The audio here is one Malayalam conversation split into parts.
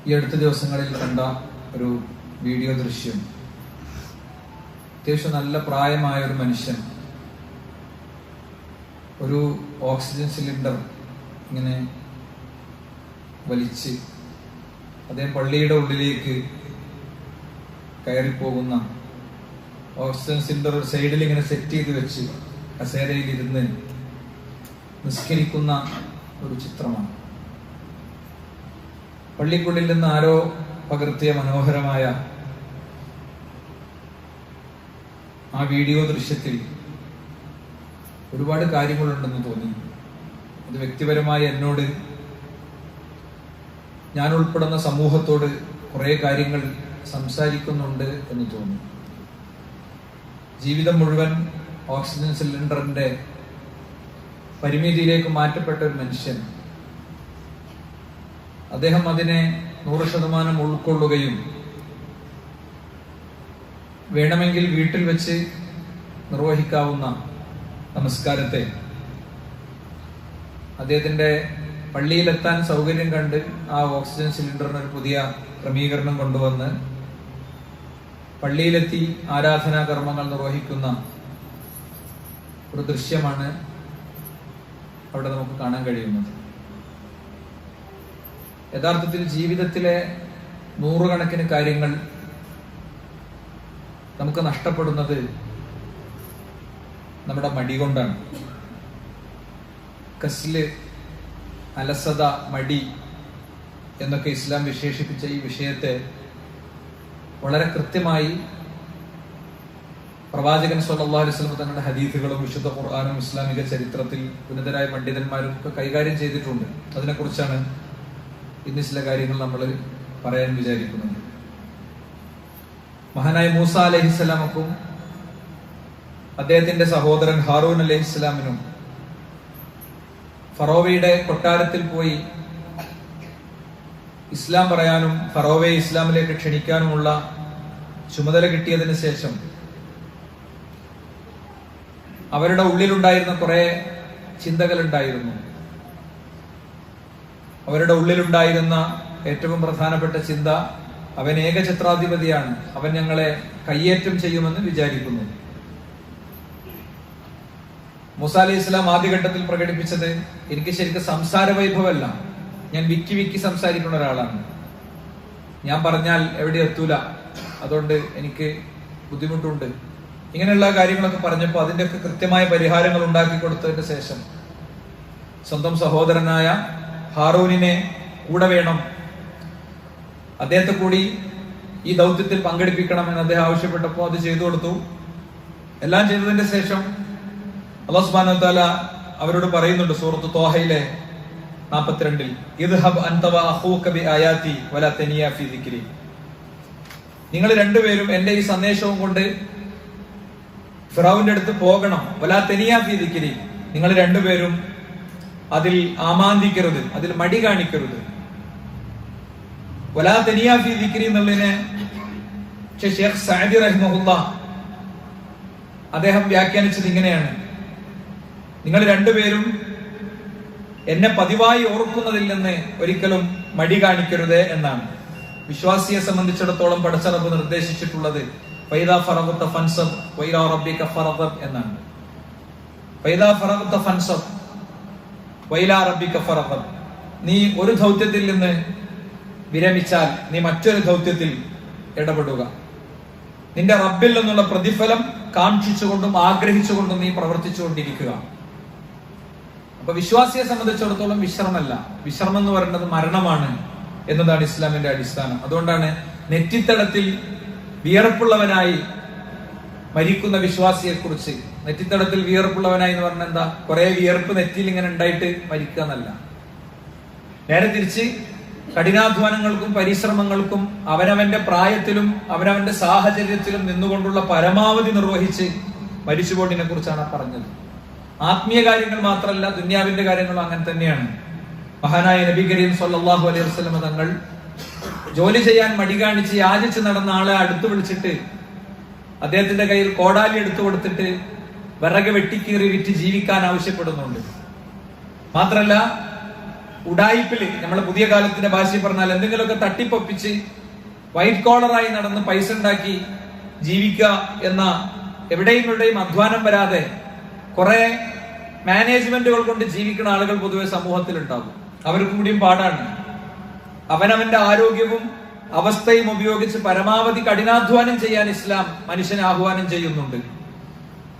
ഈ അടുത്ത ദിവസങ്ങളിൽ കണ്ട ഒരു വീഡിയോ ദൃശ്യം, അത്യാവശ്യം നല്ല പ്രായമായ ഒരു മനുഷ്യൻ ഒരു ഓക്സിജൻ സിലിണ്ടർ ഇങ്ങനെ വലിച്ച് അതേ പള്ളിയുടെ ഉള്ളിലേക്ക് കയറിപ്പോകുന്ന, ഓക്സിജൻ സിലിണ്ടർ ഒരു സൈഡിൽ ഇങ്ങനെ സെറ്റ് ചെയ്ത് വെച്ച് കസേരയിൽ ഇരുന്ന് നിസ്കരിക്കുന്ന ഒരു ചിത്രമാണ്. പള്ളിക്കുള്ളിൽ നിന്ന് ആരോ പകർത്തിയ മനോഹരമായ ആ വീഡിയോ ദൃശ്യത്തിൽ ഒരുപാട് കാര്യങ്ങളുണ്ടെന്ന് തോന്നി. അത് വ്യക്തിപരമായി എന്നോട്, ഞാൻ ഉൾപ്പെടുന്ന സമൂഹത്തോട് കുറെ കാര്യങ്ങൾ സംസാരിക്കുന്നുണ്ട് എന്ന് തോന്നി. ജീവിതം മുഴുവൻ ഓക്സിജൻ സിലിണ്ടറിന്റെ പരിമിതിയിലേക്ക് മാറ്റപ്പെട്ട ഒരു മനുഷ്യൻ, അദ്ദേഹം അതിനെ 100% ഉൾക്കൊള്ളുകയും വേണമെങ്കിൽ വീട്ടിൽ വെച്ച് നിർവഹിക്കാവുന്ന നമസ്കാരത്തെ അദ്ദേഹത്തിന്റെ പള്ളിയിലെത്താൻ സൗകര്യം കണ്ട് ആ ഓക്സിജൻ സിലിണ്ടറിന് ഒരു പുതിയ ക്രമീകരണം കൊണ്ടുവന്ന് പള്ളിയിലെത്തി ആരാധനാ കർമ്മങ്ങൾ നിർവഹിക്കുന്ന ഒരു ദൃശ്യമാണ് അവിടെ നമുക്ക് കാണാൻ കഴിയുന്നത്. യഥാർത്ഥത്തിൽ ജീവിതത്തിലെ നൂറുകണക്കിന് കാര്യങ്ങൾ നമുക്ക് നഷ്ടപ്പെടുന്നത് നമ്മുടെ മടി കൊണ്ടാണ്. കസ്ല്, അലസത, മടി എന്നൊക്കെ ഇസ്ലാം വിശേഷിപ്പിച്ച ഈ വിഷയത്തെ വളരെ കൃത്യമായി പ്രവാചകൻ സല്ലല്ലാഹു അലൈഹി വസല്ലം തങ്ങളുടെ ഹദീസുകളും വിശുദ്ധ ഖുർആനും ഇസ്ലാമിക ചരിത്രത്തിൽ ഉന്നതരായ പണ്ഡിതന്മാരും ഒക്കെ കൈകാര്യം ചെയ്തിട്ടുണ്ട്. അതിനെക്കുറിച്ചാണ് ഇന്ന് ചില കാര്യങ്ങൾ നമ്മൾ പറയാൻ വിചാരിക്കുന്നത്. മഹാനായ മൂസ അലൈഹിസ്സലാമക്കും അദ്ദേഹത്തിന്റെ സഹോദരൻ ഹാറൂൻ അലൈഹിസ്സലാമിനും ഫറോവയുടെ കൊട്ടാരത്തിൽ പോയി ഇസ്ലാം പറയാനും ഫറോവയെ ഇസ്ലാമിലേക്ക് ക്ഷണിക്കാനുമുള്ള ചുമതല കിട്ടിയതിനു ശേഷം അവരുടെ ഉള്ളിലുണ്ടായിരുന്ന കുറെ ചിന്തകളുണ്ടായിരുന്നു. അവരുടെ ഉള്ളിലുണ്ടായിരുന്ന ഏറ്റവും പ്രധാനപ്പെട്ട ചിന്ത, അവൻ ഏകഛത്രാധിപതിയാണ്, അവൻ ഞങ്ങളെ കയ്യേറ്റം ചെയ്യുമെന്ന് വിചാരിക്കുന്നു. മൂസ അലൈഹി ഇസ്ലാം ആദ്യഘട്ടത്തിൽ പ്രകടിപ്പിച്ചത്, എനിക്ക് ശരിക്കും സംസാര വൈഭവമല്ല, ഞാൻ വിക്കി സംസാരിക്കുന്ന ഒരാളാണ്, ഞാൻ പറഞ്ഞാൽ എവിടെ എത്തൂല, അതുകൊണ്ട് എനിക്ക് ബുദ്ധിമുട്ടുണ്ട്, ഇങ്ങനെയുള്ള കാര്യങ്ങളൊക്കെ പറഞ്ഞപ്പോൾ അതിന്റെയൊക്കെ കൃത്യമായ പരിഹാരങ്ങൾ ഉണ്ടാക്കി കൊടുത്തതിന് ശേഷം സ്വന്തം സഹോദരനായ ഹാറൂനിനെ കൂടെ വേണം, അദ്ദേഹത്തെ കൂടി ഈ ദൗത്യത്തിൽ പങ്കെടുപ്പിക്കണമെന്ന് അദ്ദേഹം ആവശ്യപ്പെട്ടപ്പോൾ അത് ചെയ്തു കൊടുത്തു. എല്ലാം ചെയ്തതിന്റെ ശേഷം അല്ലാഹു സുബ്ഹാനഹു വ തആല അവരോട് പറയുന്നുണ്ട് സൂറത്ത് ത്വാഹയിലെ 42-ൽ, ഇദ്ഹബ് അൻത വ അഖൂക ബിആയാതി വലാ തനിയ ഫീ ദിക്രി. നിങ്ങൾ രണ്ടുപേരും എന്റെ ഈ സന്ദേശവും കൊണ്ട് ഫിറഔന്റെ അടുത്ത് പോകണം. വലാ തനിയ ഫീ ദിക്രി, നിങ്ങൾ രണ്ടുപേരും അതിൽ ആമാന്തിക്കരുത്, അതിൽ മടി കാണിക്കരുത്. വലാ തനിയ ഫീ ദിക്രി എന്നുള്ളതിനെ ഷെയ്ഖ് സഅദി റഹിമഹുല്ലാഹ് അദ്ദേഹം വ്യാഖ്യാനിച്ചത് ഇങ്ങനെയാണ്, നിങ്ങൾ രണ്ടുപേരും എന്നെ പതിവായി ഓർക്കുന്നതിൽ നിന്ന് ഒരിക്കലും മടി കാണിക്കരുത് എന്നാണ്. വിശ്വാസിയെ സംബന്ധിച്ചിടത്തോളം പടച്ച റബ്ബ് നിർദ്ദേശിച്ചിട്ടുള്ളത് ഫൈദാ ഫറഗ്ത ഫൻസബ് വഇലാ റബ്ബിക ഫറഗ്ബ് എന്നാണ്. ഫൈദാ ഫറഗ്ത ഫൻസബ് വഇലാ റബ്ബിക ഫറഗ്ബ്, നീ ഒരു ദൗത്യത്തിൽ നിന്ന് വിരമിച്ചാൽ നീ മറ്റൊരു ദൗത്യത്തിൽ ഇടപെടുക. നിന്റെ റബ്ബിൽ നിന്നുള്ള പ്രതിഫലം കാക്ഷിച്ചുകൊണ്ടും ആഗ്രഹിച്ചുകൊണ്ടും നീ പ്രവർത്തിച്ചുകൊണ്ടിരിക്കുക. അപ്പൊ വിശ്വാസിയെ സംബന്ധിച്ചിടത്തോളം വിശ്രമല്ല, വിശ്രമം എന്ന് പറയുന്നത് മരണമാണ് എന്നതാണ് ഇസ്ലാമിന്റെ അടിസ്ഥാനം. അതുകൊണ്ടാണ് നെറ്റിത്തടത്തിൽ വിയർപ്പുള്ളവനായി മരിക്കുന്ന വിശ്വാസിയെ കുറിച്ച്, നെറ്റിത്തടത്തിൽ വിയർപ്പുള്ളവനായി എന്ന് പറഞ്ഞാൽ എന്താ, കുറെ വിയർപ്പ് നെറ്റിയിൽ ഇങ്ങനെ ഉണ്ടായിട്ട് മരിക്കുക എന്നല്ല. നേരെ തിരിച്ച് കഠിനാധ്വാനങ്ങൾക്കും പരിശ്രമങ്ങൾക്കും അവനവന്റെ പ്രായത്തിലും അവനവന്റെ സാഹചര്യത്തിലും നിന്നുകൊണ്ടുള്ള പരമാവധി നിർവഹിച്ച് മരിച്ചുപോട്ടിനെ കുറിച്ചാണ് പറഞ്ഞത്. ആത്മീയ കാര്യങ്ങൾ മാത്രമല്ല, ദുന്യാവിന്റെ കാര്യങ്ങളും അങ്ങനെ തന്നെയാണ്. മഹാനായ നബി കരീം സല്ലല്ലാഹു അലൈഹി വസല്ലം തങ്ങൾ ജോലി ചെയ്യാൻ മടി കാണിച്ച് യാചിച്ച് നടന്ന ആളെ അടുത്ത് വിളിച്ചിട്ട് അദ്ദേഹത്തിന്റെ കയ്യിൽ കോടാലി എടുത്തു കൊടുത്തിട്ട് വിറക് വെട്ടിക്കീറി വിറ്റ് ജീവിക്കാൻ ആവശ്യപ്പെടുന്നുണ്ട്. മാത്രല്ല ഉഡായിപ്പില്, നമ്മളെ പുതിയ കാലത്തിന്റെ ഭാഷയിൽ പറഞ്ഞാൽ എന്തെങ്കിലുമൊക്കെ തട്ടിപ്പൊപ്പിച്ച് വൈറ്റ് കോളറായി നടന്ന് പൈസ ഉണ്ടാക്കി ജീവിക്കുക എന്ന എവിടെയും അധ്വാനം വരാതെ കുറെ മാനേജ്മെന്റുകൾ കൊണ്ട് ജീവിക്കുന്ന ആളുകൾ പൊതുവെ സമൂഹത്തിൽ ഉണ്ടാകും. അവർക്ക് കൂടിയും പാടാണ്. അവനവന്റെ ആരോഗ്യവും അവസ്ഥയും ഉപയോഗിച്ച് പരമാവധി കഠിനാധ്വാനം ചെയ്യാൻ ഇസ്ലാം മനുഷ്യനെ ആഹ്വാനം ചെയ്യുന്നുണ്ട്.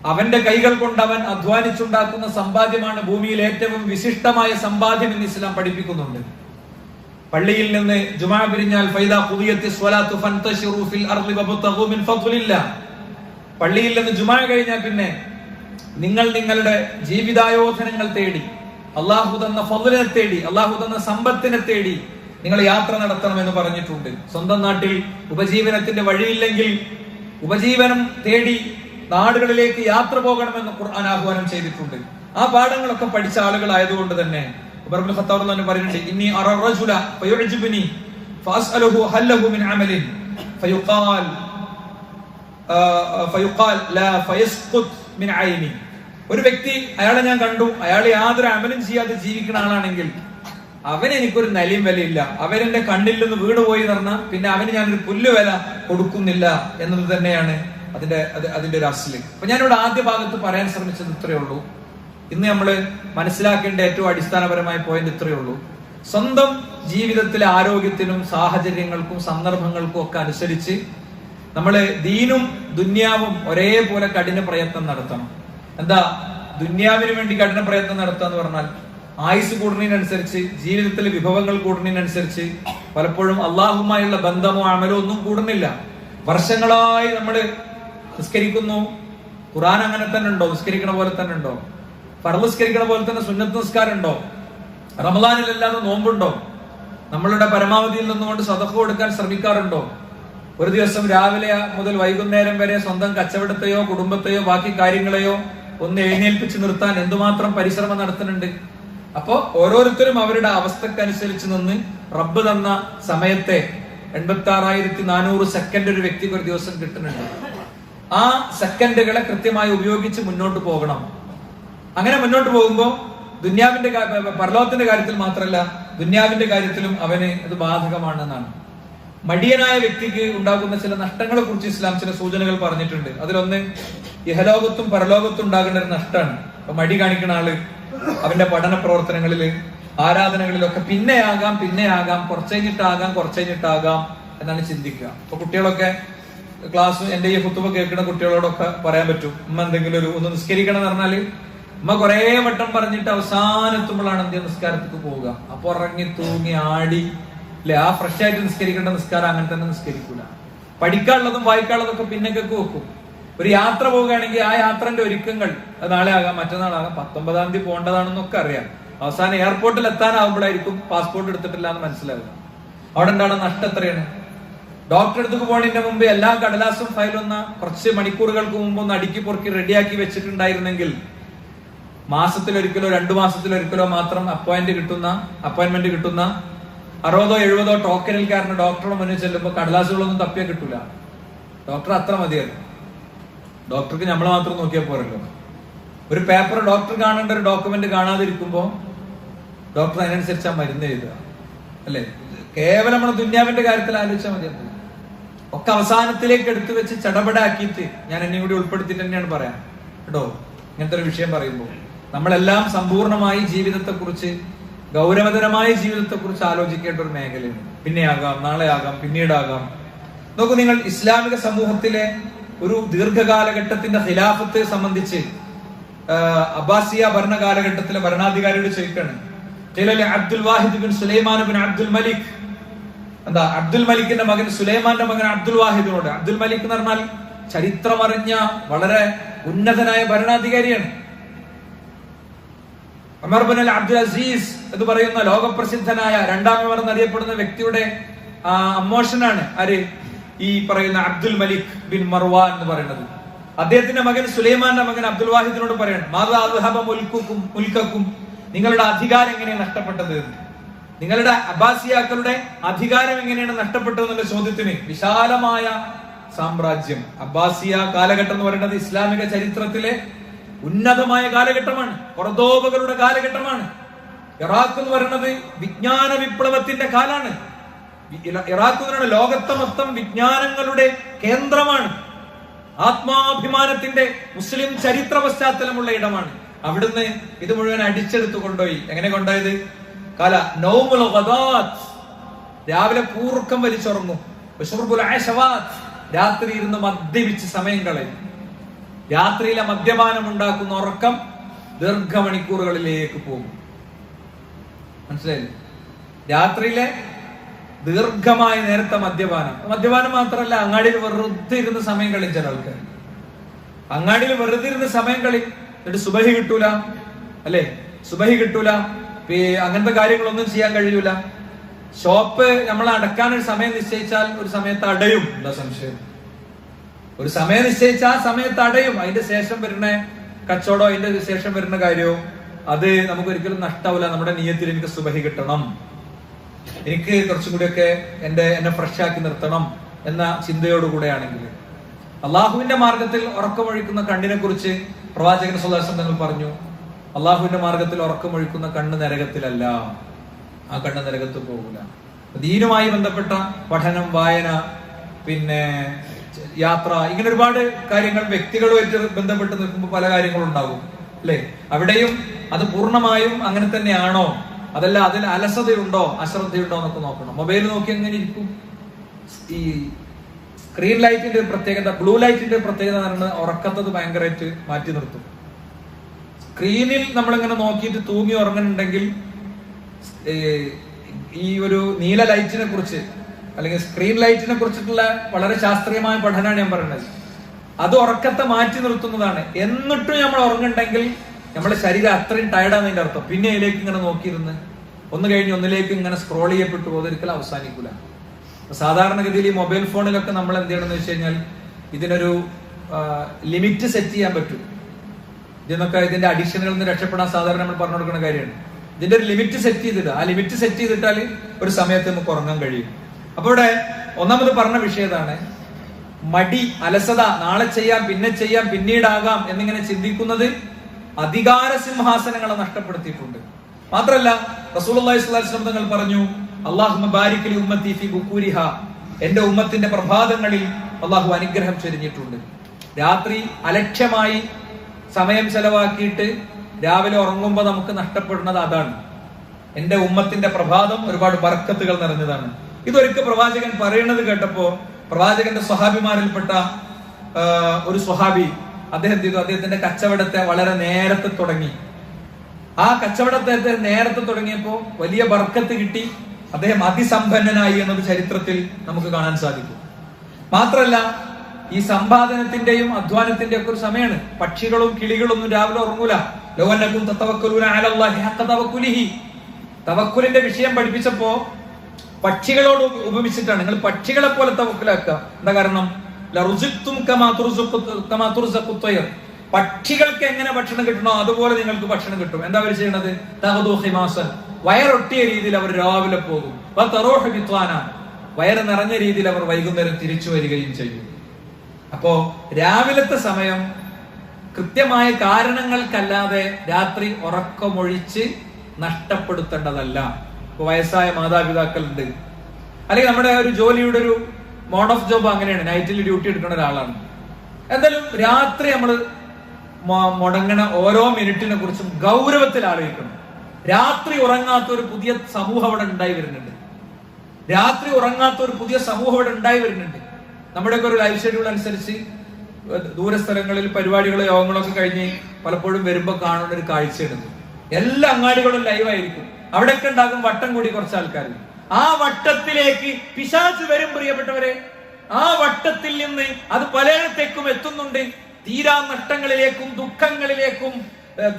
അവന്റെ കൈകൾ കൊണ്ട് അവൻ അധ്വാനിച്ചുണ്ടാക്കുന്ന സമ്പാദ്യമാണ് ഭൂമിയിൽ ഏറ്റവും വിശിഷ്ടമായ സമ്പാദ്യം എന്ന് ഇസ്ലാം പഠിപ്പിക്കുന്നുണ്ട്. പള്ളിയിൽ നിന്ന് ജുമാ പിരിഞ്ഞാൽ പള്ളിയിൽ നിന്ന് ജുമാ കഴിഞ്ഞാൽ പിന്നെ നിങ്ങൾ നിങ്ങളുടെ ജീവിതായോധനങ്ങൾ തേടി, അള്ളാഹു തന്ന ഫദ്ലിനെ തേടി, അള്ളാഹു തന്ന സമ്പത്തിനെ തേടി നിങ്ങൾ യാത്ര നടത്തണമെന്ന് പറഞ്ഞിട്ടുണ്ട്. സ്വന്തം നാട്ടിൽ ഉപജീവനത്തിന്റെ വഴിയില്ലെങ്കിൽ ഉപജീവനം തേടി നാടുകളിലേക്ക് യാത്ര പോകണമെന്ന് ഖുർആൻ ആഹ്വാനം ചെയ്തിട്ടുണ്ട്. ആ പാഠങ്ങളൊക്കെ പഠിച്ച ആളുകളായതുകൊണ്ട് തന്നെ ഉമർ ഇബ്നു ഖത്താബ് തന്നെ പറയുന്നുണ്ട്, ഇന്നി അറ റജുല ഫയുഅ്ജിബുനി ഫഅസ്അലുഹു ഹല്ലഹു മിൻ അമലിൻ ഫയുഖാൽ ലാ ഫയസ്ഖുത് മിൻ ഐനി. ഒരു വ്യക്തി, അയാളെ ഞാൻ കണ്ടു, അയാൾ യാതൊരു അമലും ചെയ്യാതെ ജീവിക്കുന്ന ആളാണെങ്കിൽ അവന് എനിക്കൊരു നിലയും വിലയില്ല, അവരെന്റെ കണ്ണിൽ നിന്ന് വീണുപോയി എന്ന് പറഞ്ഞാൽ പിന്നെ അവന് ഞാനൊരു പുല്ല് വില കൊടുക്കുന്നില്ല എന്നത് തന്നെയാണ് അതിന്റെ ഒരു അസ്ല്. അപ്പൊ ഞാനിവിടെ ആദ്യ ഭാഗത്ത് പറയാൻ ശ്രമിച്ചത് ഇത്രയേ ഉള്ളൂ. ഇന്ന് നമ്മൾ മനസ്സിലാക്കേണ്ട ഏറ്റവും അടിസ്ഥാനപരമായ പോയിന്റ് ഇത്രയേ ഉള്ളൂ. സ്വന്തം ജീവിതത്തിലെ ആരോഗ്യത്തിനും സാഹചര്യങ്ങൾക്കും സന്ദർഭങ്ങൾക്കും ഒക്കെ അനുസരിച്ച് നമ്മള് ദീനും ദുന്യാവും ഒരേപോലെ കഠിന പ്രയത്നം നടത്തണം. എന്താ ദുന്യാവിന് വേണ്ടി കഠിന പ്രയത്നം നടത്തുക എന്ന് പറഞ്ഞാൽ ആയുസ് കൂടുന്നതിനനുസരിച്ച്, ജീവിതത്തിലെ വിഭവങ്ങൾ കൂടുന്നതിനനുസരിച്ച് പലപ്പോഴും അള്ളാഹുമായുള്ള ബന്ധമോ അമലോ ഒന്നും കൂടുന്നില്ല. വർഷങ്ങളായി നമ്മള് നിസ്കരിക്കുന്നു, ഖുർആൻ അങ്ങനെ തന്നെ ഉണ്ടോ? നിസ്കരിക്കണ പോലെ തന്നെ ഉണ്ടോ? ഫർള് നിസ്കരിക്കണ പോലെ തന്നെ സുന്നത്ത് നിസ്കാരം ഉണ്ടോ? റമളാനിലല്ലാതെ നോമ്പുണ്ടോ? നമ്മളുടെ പരമാവധിയിൽ നിന്നുകൊണ്ട് സദഖ കൊടുക്കാൻ ശ്രമിക്കാറുണ്ടോ? ഒരു ദിവസം രാവിലെ മുതൽ വൈകുന്നേരം വരെ സ്വന്തം കച്ചവടത്തെയോ കുടുംബത്തെയോ ബാക്കി കാര്യങ്ങളെയോ ഒന്ന് എഴുന്നേൽപ്പിച്ച് നിർത്താൻ എന്തുമാത്രം പരിശ്രമം നടത്തുന്നുണ്ട്. അപ്പോ ഓരോരുത്തരും അവരുടെ അവസ്ഥക്കനുസരിച്ച് നിന്ന് റബ്ബ് തന്ന സമയത്തെ 86,400 സെക്കൻഡ് ഒരു വ്യക്തിക്ക് ഒരു ദിവസം കിട്ടുന്നുണ്ട്. ആ സെക്കൻഡുകളെ കൃത്യമായി ഉപയോഗിച്ച് മുന്നോട്ട് പോകണം. അങ്ങനെ മുന്നോട്ട് പോകുമ്പോൾ ദുന്യാവിന്റെ പരലോകത്തിന്റെ കാര്യത്തിൽ മാത്രമല്ല ദുന്യാവിന്റെ കാര്യത്തിലും അവന് അത് ബാധകമാണെന്നാണ്. മടിയനായ വ്യക്തിക്ക് ഉണ്ടാകുന്ന ചില നഷ്ടങ്ങളെ കുറിച്ച് ഇസ്ലാം ചില സൂചനകൾ പറഞ്ഞിട്ടുണ്ട്. അതിലൊന്ന് ഇഹലോകത്തും പരലോകത്തും ഉണ്ടാകുന്ന ഒരു നഷ്ടമാണ്. അപ്പൊ മടി കാണിക്കുന്ന ആള് അവന്റെ പഠന പ്രവർത്തനങ്ങളില് ആരാധനകളിലൊക്കെ പിന്നെയാകാം കുറച്ചഴിഞ്ഞിട്ടാകാം എന്നാണ് ചിന്തിക്കുക. അപ്പൊ കുട്ടികളൊക്കെ ക്ലാസ് എന്റെ ഈ ഹുത്തുബ കേൾക്കുന്ന കുട്ടികളോടൊക്കെ പറയാൻ പറ്റും, ഉമ്മ എന്തെങ്കിലും ഒന്ന് നിസ്കരിക്കണം എന്ന് പറഞ്ഞാല് ഉമ്മ കുറെ വട്ടം പറഞ്ഞിട്ട് അവസാനത്തുമ്പോഴാണ് എന്ത് നിസ്കാരത്തേക്ക് പോവുക. അപ്പൊ ഉറങ്ങി തൂങ്ങി ആടി അല്ലെ, ആ ഫ്രഷ് ആയിട്ട് നിസ്കരിക്കേണ്ട നിസ്കാരം അങ്ങനെ തന്നെ നിസ്കരിക്കൂല. പഠിക്കാനുള്ളതും വായിക്കാനുള്ളതൊക്കെ പിന്നൊക്കെ വെക്കും. ഒരു യാത്ര പോവുകയാണെങ്കിൽ ആ യാത്രന്റെ ഒരുക്കങ്ങൾ അത് നാളെ ആകാം, മറ്റന്നാളാകാം, 19-ാം തീയതി പോകേണ്ടതാണെന്നൊക്കെ അറിയാം. അവസാനം എയർപോർട്ടിൽ എത്താനാവുമ്പോഴായിരിക്കും പാസ്പോർട്ട് എടുത്തിട്ടില്ല എന്ന് മനസ്സിലാവുക. അവിടെ എന്താണ് നഷ്ടം എത്രയാണ്? ഡോക്ടറെ അടുത്തേക്ക് പോകണതിന്റെ മുമ്പ് എല്ലാ കടലാസും ഫയലും കുറച്ച് മണിക്കൂറുകൾക്ക് മുമ്പ് ഒന്ന് അടുക്കി പൊറുക്കി റെഡിയാക്കി വെച്ചിട്ടുണ്ടായിരുന്നെങ്കിൽ മാസത്തിലൊരിക്കലോ 2 മാസത്തിലൊരിക്കലോ മാത്രം അപ്പോയിന്റ്മെന്റ് കിട്ടുന്ന 60-70 ടോക്കനിൽ കാരണം ഡോക്ടറുടെ മുന്നിൽ ചെല്ലുമ്പോൾ കടലാസുകളൊന്നും തപ്പിയാൽ കിട്ടൂല. ഡോക്ടർ അത്ര മതിയായിരുന്നു. ഡോക്ടർക്ക് നമ്മളെ മാത്രം നോക്കിയാൽ പോരല്ലോ. ഒരു പേപ്പർ ഡോക്ടർ കാണേണ്ട ഒരു ഡോക്യുമെന്റ് കാണാതിരിക്കുമ്പോ ഡോക്ടർ അതിനനുസരിച്ച് ആ മരുന്ന് എഴുതുക അല്ലെ. കേവലം നമ്മുടെ ദുന്യാവിന്റെ കാര്യത്തിൽ ആലോചിച്ചാൽ മതി. ഒക്കെ അവസാനത്തിലേക്ക് എടുത്തു വെച്ച് ചടപടാക്കിയിട്ട് ഞാൻ എന്നെ കൂടി ഉൾപ്പെടുത്തിയിട്ട് തന്നെയാണ് പറയാം കേട്ടോ. ഇങ്ങനത്തെ ഒരു വിഷയം പറയുമ്പോൾ നമ്മളെല്ലാം സമ്പൂർണമായി ജീവിതത്തെക്കുറിച്ച്, ഗൗരവതരമായ ജീവിതത്തെക്കുറിച്ച് ആലോചിക്കേണ്ട ഒരു മേഖലയാണ്. പിന്നെയാകാം, നാളെ ആകാം, പിന്നീടാകാം. നോക്കൂ, നിങ്ങൾ ഇസ്ലാമിക സമൂഹത്തിലെ ഒരു ദീർഘകാലഘട്ടത്തിന്റെ ഖിലാഫത്തെ സംബന്ധിച്ച് അബ്ബാസിയ ഭരണ കാലഘട്ടത്തിലെ ഭരണാധികാരിയോട് ചോദിക്കാണ്. അബ്ദുൽ വാഹിദ് ബിൻ സുലൈമാൻ ബിൻ അബ്ദുൽ മലിക്, എന്താ അബ്ദുൽ മലിക്കിന്റെ മകൻ സുലൈമാന്റെ മകൻ അബ്ദുൽ വാഹിദിനോട്. അബ്ദുൽ മലിക് എന്ന് പറഞ്ഞാൽ ചരിത്രമറിഞ്ഞ വളരെ ഉന്നതനായ ഭരണാധികാരിയാണ്. ഉമർ ബിൻ അൽ അബ്ദുൽ അസീസ് എന്ന് പറയുന്ന ലോകപ്രസിദ്ധനായ 2ാം ഉമർ എന്നറിയപ്പെടുന്ന വ്യക്തിയുടെ അമ്മോഷനാണ് ആര്? ഈ പറയുന്ന അബ്ദുൽ മലിക് ബിൻ മർവാൻ എന്ന് പറയുന്നത്. അദ്ദേഹത്തിന്റെ മകൻ സുലൈമാന്റെ മകൻ അബ്ദുൽ വാഹിദിനോട് പറയാണ്, മുൽക്കും നിങ്ങളുടെ അധികാരം എങ്ങനെയാണ് നഷ്ടപ്പെട്ടത്? നിങ്ങളുടെ അബ്ബാസിയാക്കളുടെ അധികാരം എങ്ങനെയാണ് നഷ്ടപ്പെട്ടത് എന്നുള്ള ചോദ്യത്തിന് വിശാലമായ സാമ്രാജ്യം. അബ്ബാസിയ കാലഘട്ടം എന്ന് പറയുന്നത് ഇസ്ലാമിക ചരിത്രത്തിലെ ഉന്നതമായ കാലഘട്ടമാണ്, കൊർദോബകളുടെ കാലഘട്ടമാണ്. ഇറാഖ് എന്ന് പറയുന്നത് വിജ്ഞാന വിപ്ലവത്തിന്റെ കാലാണ്. ഇറാഖ് എന്ന് പറയുന്നത് ലോകത്തെ മൊത്തം വിജ്ഞാനങ്ങളുടെ കേന്ദ്രമാണ്. ആത്മാഭിമാനത്തിന്റെ മുസ്ലിം ചരിത്ര പശ്ചാത്തലമുള്ള ഇടമാണ്. അവിടുന്ന് ഇത് മുഴുവൻ അടിച്ചെടുത്ത് കൊണ്ടുപോയി. എങ്ങനെ കൊണ്ടുപോയത്? കാല നൗമുൽ ഗദാത്ത്, രാവിലെ കൂർക്കം വലിച്ചുറങ്ങും. രാത്രി ഇരുന്ന് മദ്യപിച്ച് സമയം കളയും. രാത്രിയിലെ മദ്യപാനം ഉണ്ടാക്കുന്ന ഉറക്കം ദീർഘമണിക്കൂറുകളിലേക്ക് പോകും. മനസ്സിലായില്ലേ? രാത്രിയിലെ ദീർഘമായ നേരത്തെ മദ്യപാനം മാത്രമല്ല, അങ്ങാടിയിൽ വെറുതെ ഇരുന്ന് സമയം കളയും. ചില ആൾക്കാർ അങ്ങാടിയിൽ വെറുതെ ഇരുന്ന് സമയം കളി, എന്നിട്ട് സുബഹി കിട്ടൂല, അല്ലെ? സുബഹി കിട്ടൂല, അങ്ങനത്തെ കാര്യങ്ങളൊന്നും ചെയ്യാൻ കഴിയൂല. ഷോപ്പ് നമ്മൾ അടക്കാൻ ഒരു സമയം നിശ്ചയിച്ചാൽ ഒരു സമയത്ത് അടയും. എന്താ സംശയം? ഒരു സമയം നിശ്ചയിച്ച ആ സമയത്ത് അടയും. അതിന്റെ ശേഷം വരുന്ന കച്ചവടം, അതിന്റെ ശേഷം വരുന്ന കാര്യവും അത് നമുക്ക് ഒരിക്കലും നഷ്ടാവില്ല. നമ്മുടെ നിയത്തിൽ എനിക്ക് സുബഹി കിട്ടണം, എനിക്ക് കുറച്ചും കൂടിയൊക്കെ എന്നെ ഫ്രഷ് ആക്കി നിർത്തണം എന്ന ചിന്തയോടുകൂടെയാണെങ്കിൽ. അള്ളാഹുവിന്റെ മാർഗത്തിൽ ഉറക്കമൊഴിക്കുന്ന കണ്ണിനെ കുറിച്ച് പ്രവാചകൻ സ്വല്ലല്ലാഹു അലൈഹി വസല്ലം തങ്ങൾ പറഞ്ഞു, അള്ളാഹുവിന്റെ മാർഗത്തിൽ ഉറക്കമൊഴിക്കുന്ന കണ്ണ് നരകത്തിലല്ല, ആ കണ്ണ് നരകത്തിൽ പോകൂല. ദീനുമായി ബന്ധപ്പെട്ട പഠനം, വായന, പിന്നെ യാത്ര, ഇങ്ങനെ ഒരുപാട് കാര്യങ്ങൾ വ്യക്തികളുമായിട്ട് ബന്ധപ്പെട്ട് നിൽക്കുമ്പോൾ പല കാര്യങ്ങളും ഉണ്ടാകും, അല്ലെ? അവിടെയും അത് പൂർണ്ണമായും അങ്ങനെ തന്നെയാണോ, അതല്ല അതിൽ അലസതയുണ്ടോ, അശ്രദ്ധയുണ്ടോ എന്നൊക്കെ നോക്കണം. മൊബൈൽ നോക്കി എങ്ങനെ ഇരിക്കും? ഈ സ്ക്രീൻ ലൈറ്റിന്റെ പ്രത്യേകത, ബ്ലൂ ലൈറ്റിന്റെ പ്രത്യേകത എന്ന് പറയുന്നത് ഉറക്കത്തത് ഭയങ്കരമായിട്ട് മാറ്റി നിർത്തും. സ്ക്രീനിൽ നമ്മളിങ്ങനെ നോക്കിയിട്ട് തൂങ്ങി ഉറങ്ങുന്നുണ്ടെങ്കിൽ ഈ ഒരു നീല ലൈറ്റിനെ കുറിച്ച് അല്ലെങ്കിൽ സ്ക്രീൻ ലൈറ്റിനെ കുറിച്ചിട്ടുള്ള വളരെ ശാസ്ത്രീയമായ പഠനമാണ് ഞാൻ പറയുന്നത്. അത് ഉറക്കത്തെ മാറ്റി നിർത്തുന്നതാണ്. എന്നിട്ടും നമ്മൾ ഉറങ്ങുന്നുണ്ടെങ്കിൽ നമ്മുടെ ശരീരം അത്രയും ടയർഡാണെന്നതിന്റെ അർത്ഥം. പിന്നെ അതിലേക്ക് ഇങ്ങനെ നോക്കിയിരുന്ന് ഒന്ന് കഴിഞ്ഞ് ഒന്നിലേക്ക് ഇങ്ങനെ സ്ക്രോൾ ചെയ്യപ്പെട്ടു പോതൊരിക്കലും അവസാനിക്കൂല. സാധാരണഗതിയിൽ ഈ മൊബൈൽ ഫോണിലൊക്കെ നമ്മൾ എന്ത് ചെയ്യണമെന്ന് വെച്ച് കഴിഞ്ഞാൽ ഇതിനൊരു ലിമിറ്റ് സെറ്റ് ചെയ്യാൻ പറ്റും. ഇതിന്റെ അഡിക്ഷനുകളിൽ നിന്ന് രക്ഷപ്പെടാൻ സാധാരണ നമ്മൾ പറഞ്ഞു കൊടുക്കുന്ന കാര്യമാണ്. ഇതിന്റെ ഒരു ലിമിറ്റ് സെറ്റ് ചെയ്തിട്ട്, ആ ലിമിറ്റ് സെറ്റ് ചെയ്തിട്ടാൽ ഒരു സമയത്ത് നമുക്ക് ഉറങ്ങാൻ കഴിയും. അപ്പൊ ഇവിടെ ഒന്നാമത് പറഞ്ഞ വിഷയം ഇതാണ്. മടി, അലസത, നാളെ ചെയ്യാം, പിന്നെ ചെയ്യാം, പിന്നീടാകാം എന്നിങ്ങനെ ചിന്തിക്കുന്നത് അധികാര സിംഹാസനങ്ങളെ നഷ്ടപ്പെടുത്തിയിട്ടുണ്ട്. മാത്രല്ല റസൂലുള്ളാഹി സ്വല്ലല്ലാഹു അലൈഹി വസല്ലം തങ്ങൾ പറഞ്ഞു, അല്ലാഹുമ്മ ബാരിക് ലി ഉമ്മത്തി ഫീ ബുകൂരിഹ, എന്റെ ഉമ്മത്തിന്റെ പ്രഭാതങ്ങളിൽ അള്ളാഹു അനുഗ്രഹം ചൊരിഞ്ഞിട്ടുണ്ട്. രാത്രി അലക്ഷ്യമായി സമയം ചെലവാക്കിയിട്ട് രാവിലെ ഉറങ്ങുമ്പോൾ നമുക്ക് നഷ്ടപ്പെടുന്നത് അതാണ്. എന്റെ ഉമ്മത്തിന്റെ പ്രഭാതം ഒരുപാട് ബർക്കത്തുകൾ നിറഞ്ഞതാണ്. ഇതൊരിക്കൽ പ്രവാചകൻ പറയുന്നത് കേട്ടപ്പോ പ്രവാചകന്റെ സ്വഹാബിമാരിൽപ്പെട്ട ഒരു സ്വഹാബി അദ്ദേഹത്തിന്റെ കച്ചവടത്തെ വളരെ നേരത്തെ തുടങ്ങി. ആ കച്ചവടത്തെ നേരത്തെ തുടങ്ങിയപ്പോ വലിയ ബർക്കത്ത് കിട്ടി. അദ്ദേഹം അതിസമ്പന്നനായി എന്നത് ചരിത്രത്തിൽ നമുക്ക് കാണാൻ സാധിക്കും. മാത്രല്ല ഈ സമ്പാദനത്തിന്റെയും അധ്വാനത്തിന്റെയും ഒക്കെ ഒരു സമയമാണ്. പക്ഷികളും കിളികളൊന്നും രാവിലെ ഉറങ്ങൂല. ലൗഅന്നകും തതവക്കലൂന അലല്ലാഹി ഹഖ തവക്കുലിഹി, തവക്കുലിന്റെ വിഷയം പഠിപ്പിച്ചപ്പോ പക്ഷികളോട് ഉപമിച്ചിട്ടാണ്. നിങ്ങൾ പക്ഷികളെ പോലെ തവക്കുലാക്കുക. എന്താ കാരണം? ലറുസിഖ്തും കമാ തുർസഖു ത്വയ്ർ, പക്ഷികൾക്ക് എങ്ങനെ ഭക്ഷണം കിട്ടണോ അതുപോലെ നിങ്ങൾക്ക് ഭക്ഷണം കിട്ടും. എന്താ അവർ ചെയ്യണത്? തഖദു ഖിമാസൻ, വയറൊട്ടിയ രീതിയിൽ അവർ രാവിലെ പോകും. വതറൂഹു ബിത്വാന, വയറ് നിറഞ്ഞ രീതിയിൽ അവർ വൈകുന്നേരം തിരിച്ചു വരികയും ചെയ്യും. അപ്പോ രാവിലത്തെ സമയം കൃത്യമായ കാരണങ്ങൾക്കല്ലാതെ രാത്രി ഉറക്കമൊഴിച്ച് നഷ്ടപ്പെടുത്തേണ്ടതല്ല. ഇപ്പൊ വയസ്സായ മാതാപിതാക്കളുണ്ട്, അല്ലെങ്കിൽ നമ്മുടെ ഒരു ജോലിയുടെ ഒരു മോഡ് ഓഫ് ജോബ് അങ്ങനെയാണ്, നൈറ്റിൽ ഡ്യൂട്ടി എടുക്കുന്ന ഒരാളാണ്. എന്തായാലും രാത്രി നമ്മൾ മുടങ്ങണ ഓരോ മിനിറ്റിനെ കുറിച്ചും ഗൗരവത്തിൽ ആലോചിക്കണം. രാത്രി ഉറങ്ങാത്ത ഒരു പുതിയ സമൂഹം അവിടെ ഉണ്ടായി വരുന്നുണ്ട്. രാത്രി ഉറങ്ങാത്ത ഒരു പുതിയ സമൂഹം ഇവിടെ ഉണ്ടായി വരുന്നുണ്ട്. നമ്മുടെയൊക്കെ ഒരു ലൈഫ് ഷെഡ്യൂൾ അനുസരിച്ച് ദൂരസ്ഥലങ്ങളിൽ പരിപാടികളോ യോഗങ്ങളോ ഒക്കെ കഴിഞ്ഞ് പലപ്പോഴും വരുമ്പോൾ കാണുന്ന ഒരു കാഴ്ചയുണ്ട്. എല്ലാ അങ്ങാടികളും ലൈവായിരിക്കും. അവിടെയൊക്കെ ഉണ്ടാകും വട്ടം കൂടി കുറച്ച് ആൾക്കാർ. ആ വട്ടത്തിലേക്ക് പിശാച് വരും പ്രിയപ്പെട്ടവരെ. ആ വട്ടത്തിൽ നിന്ന് അത് പലയിടത്തേക്കും എത്തുന്നുണ്ട്. തീരാ നഷ്ടങ്ങളിലേക്കും ദുഃഖങ്ങളിലേക്കും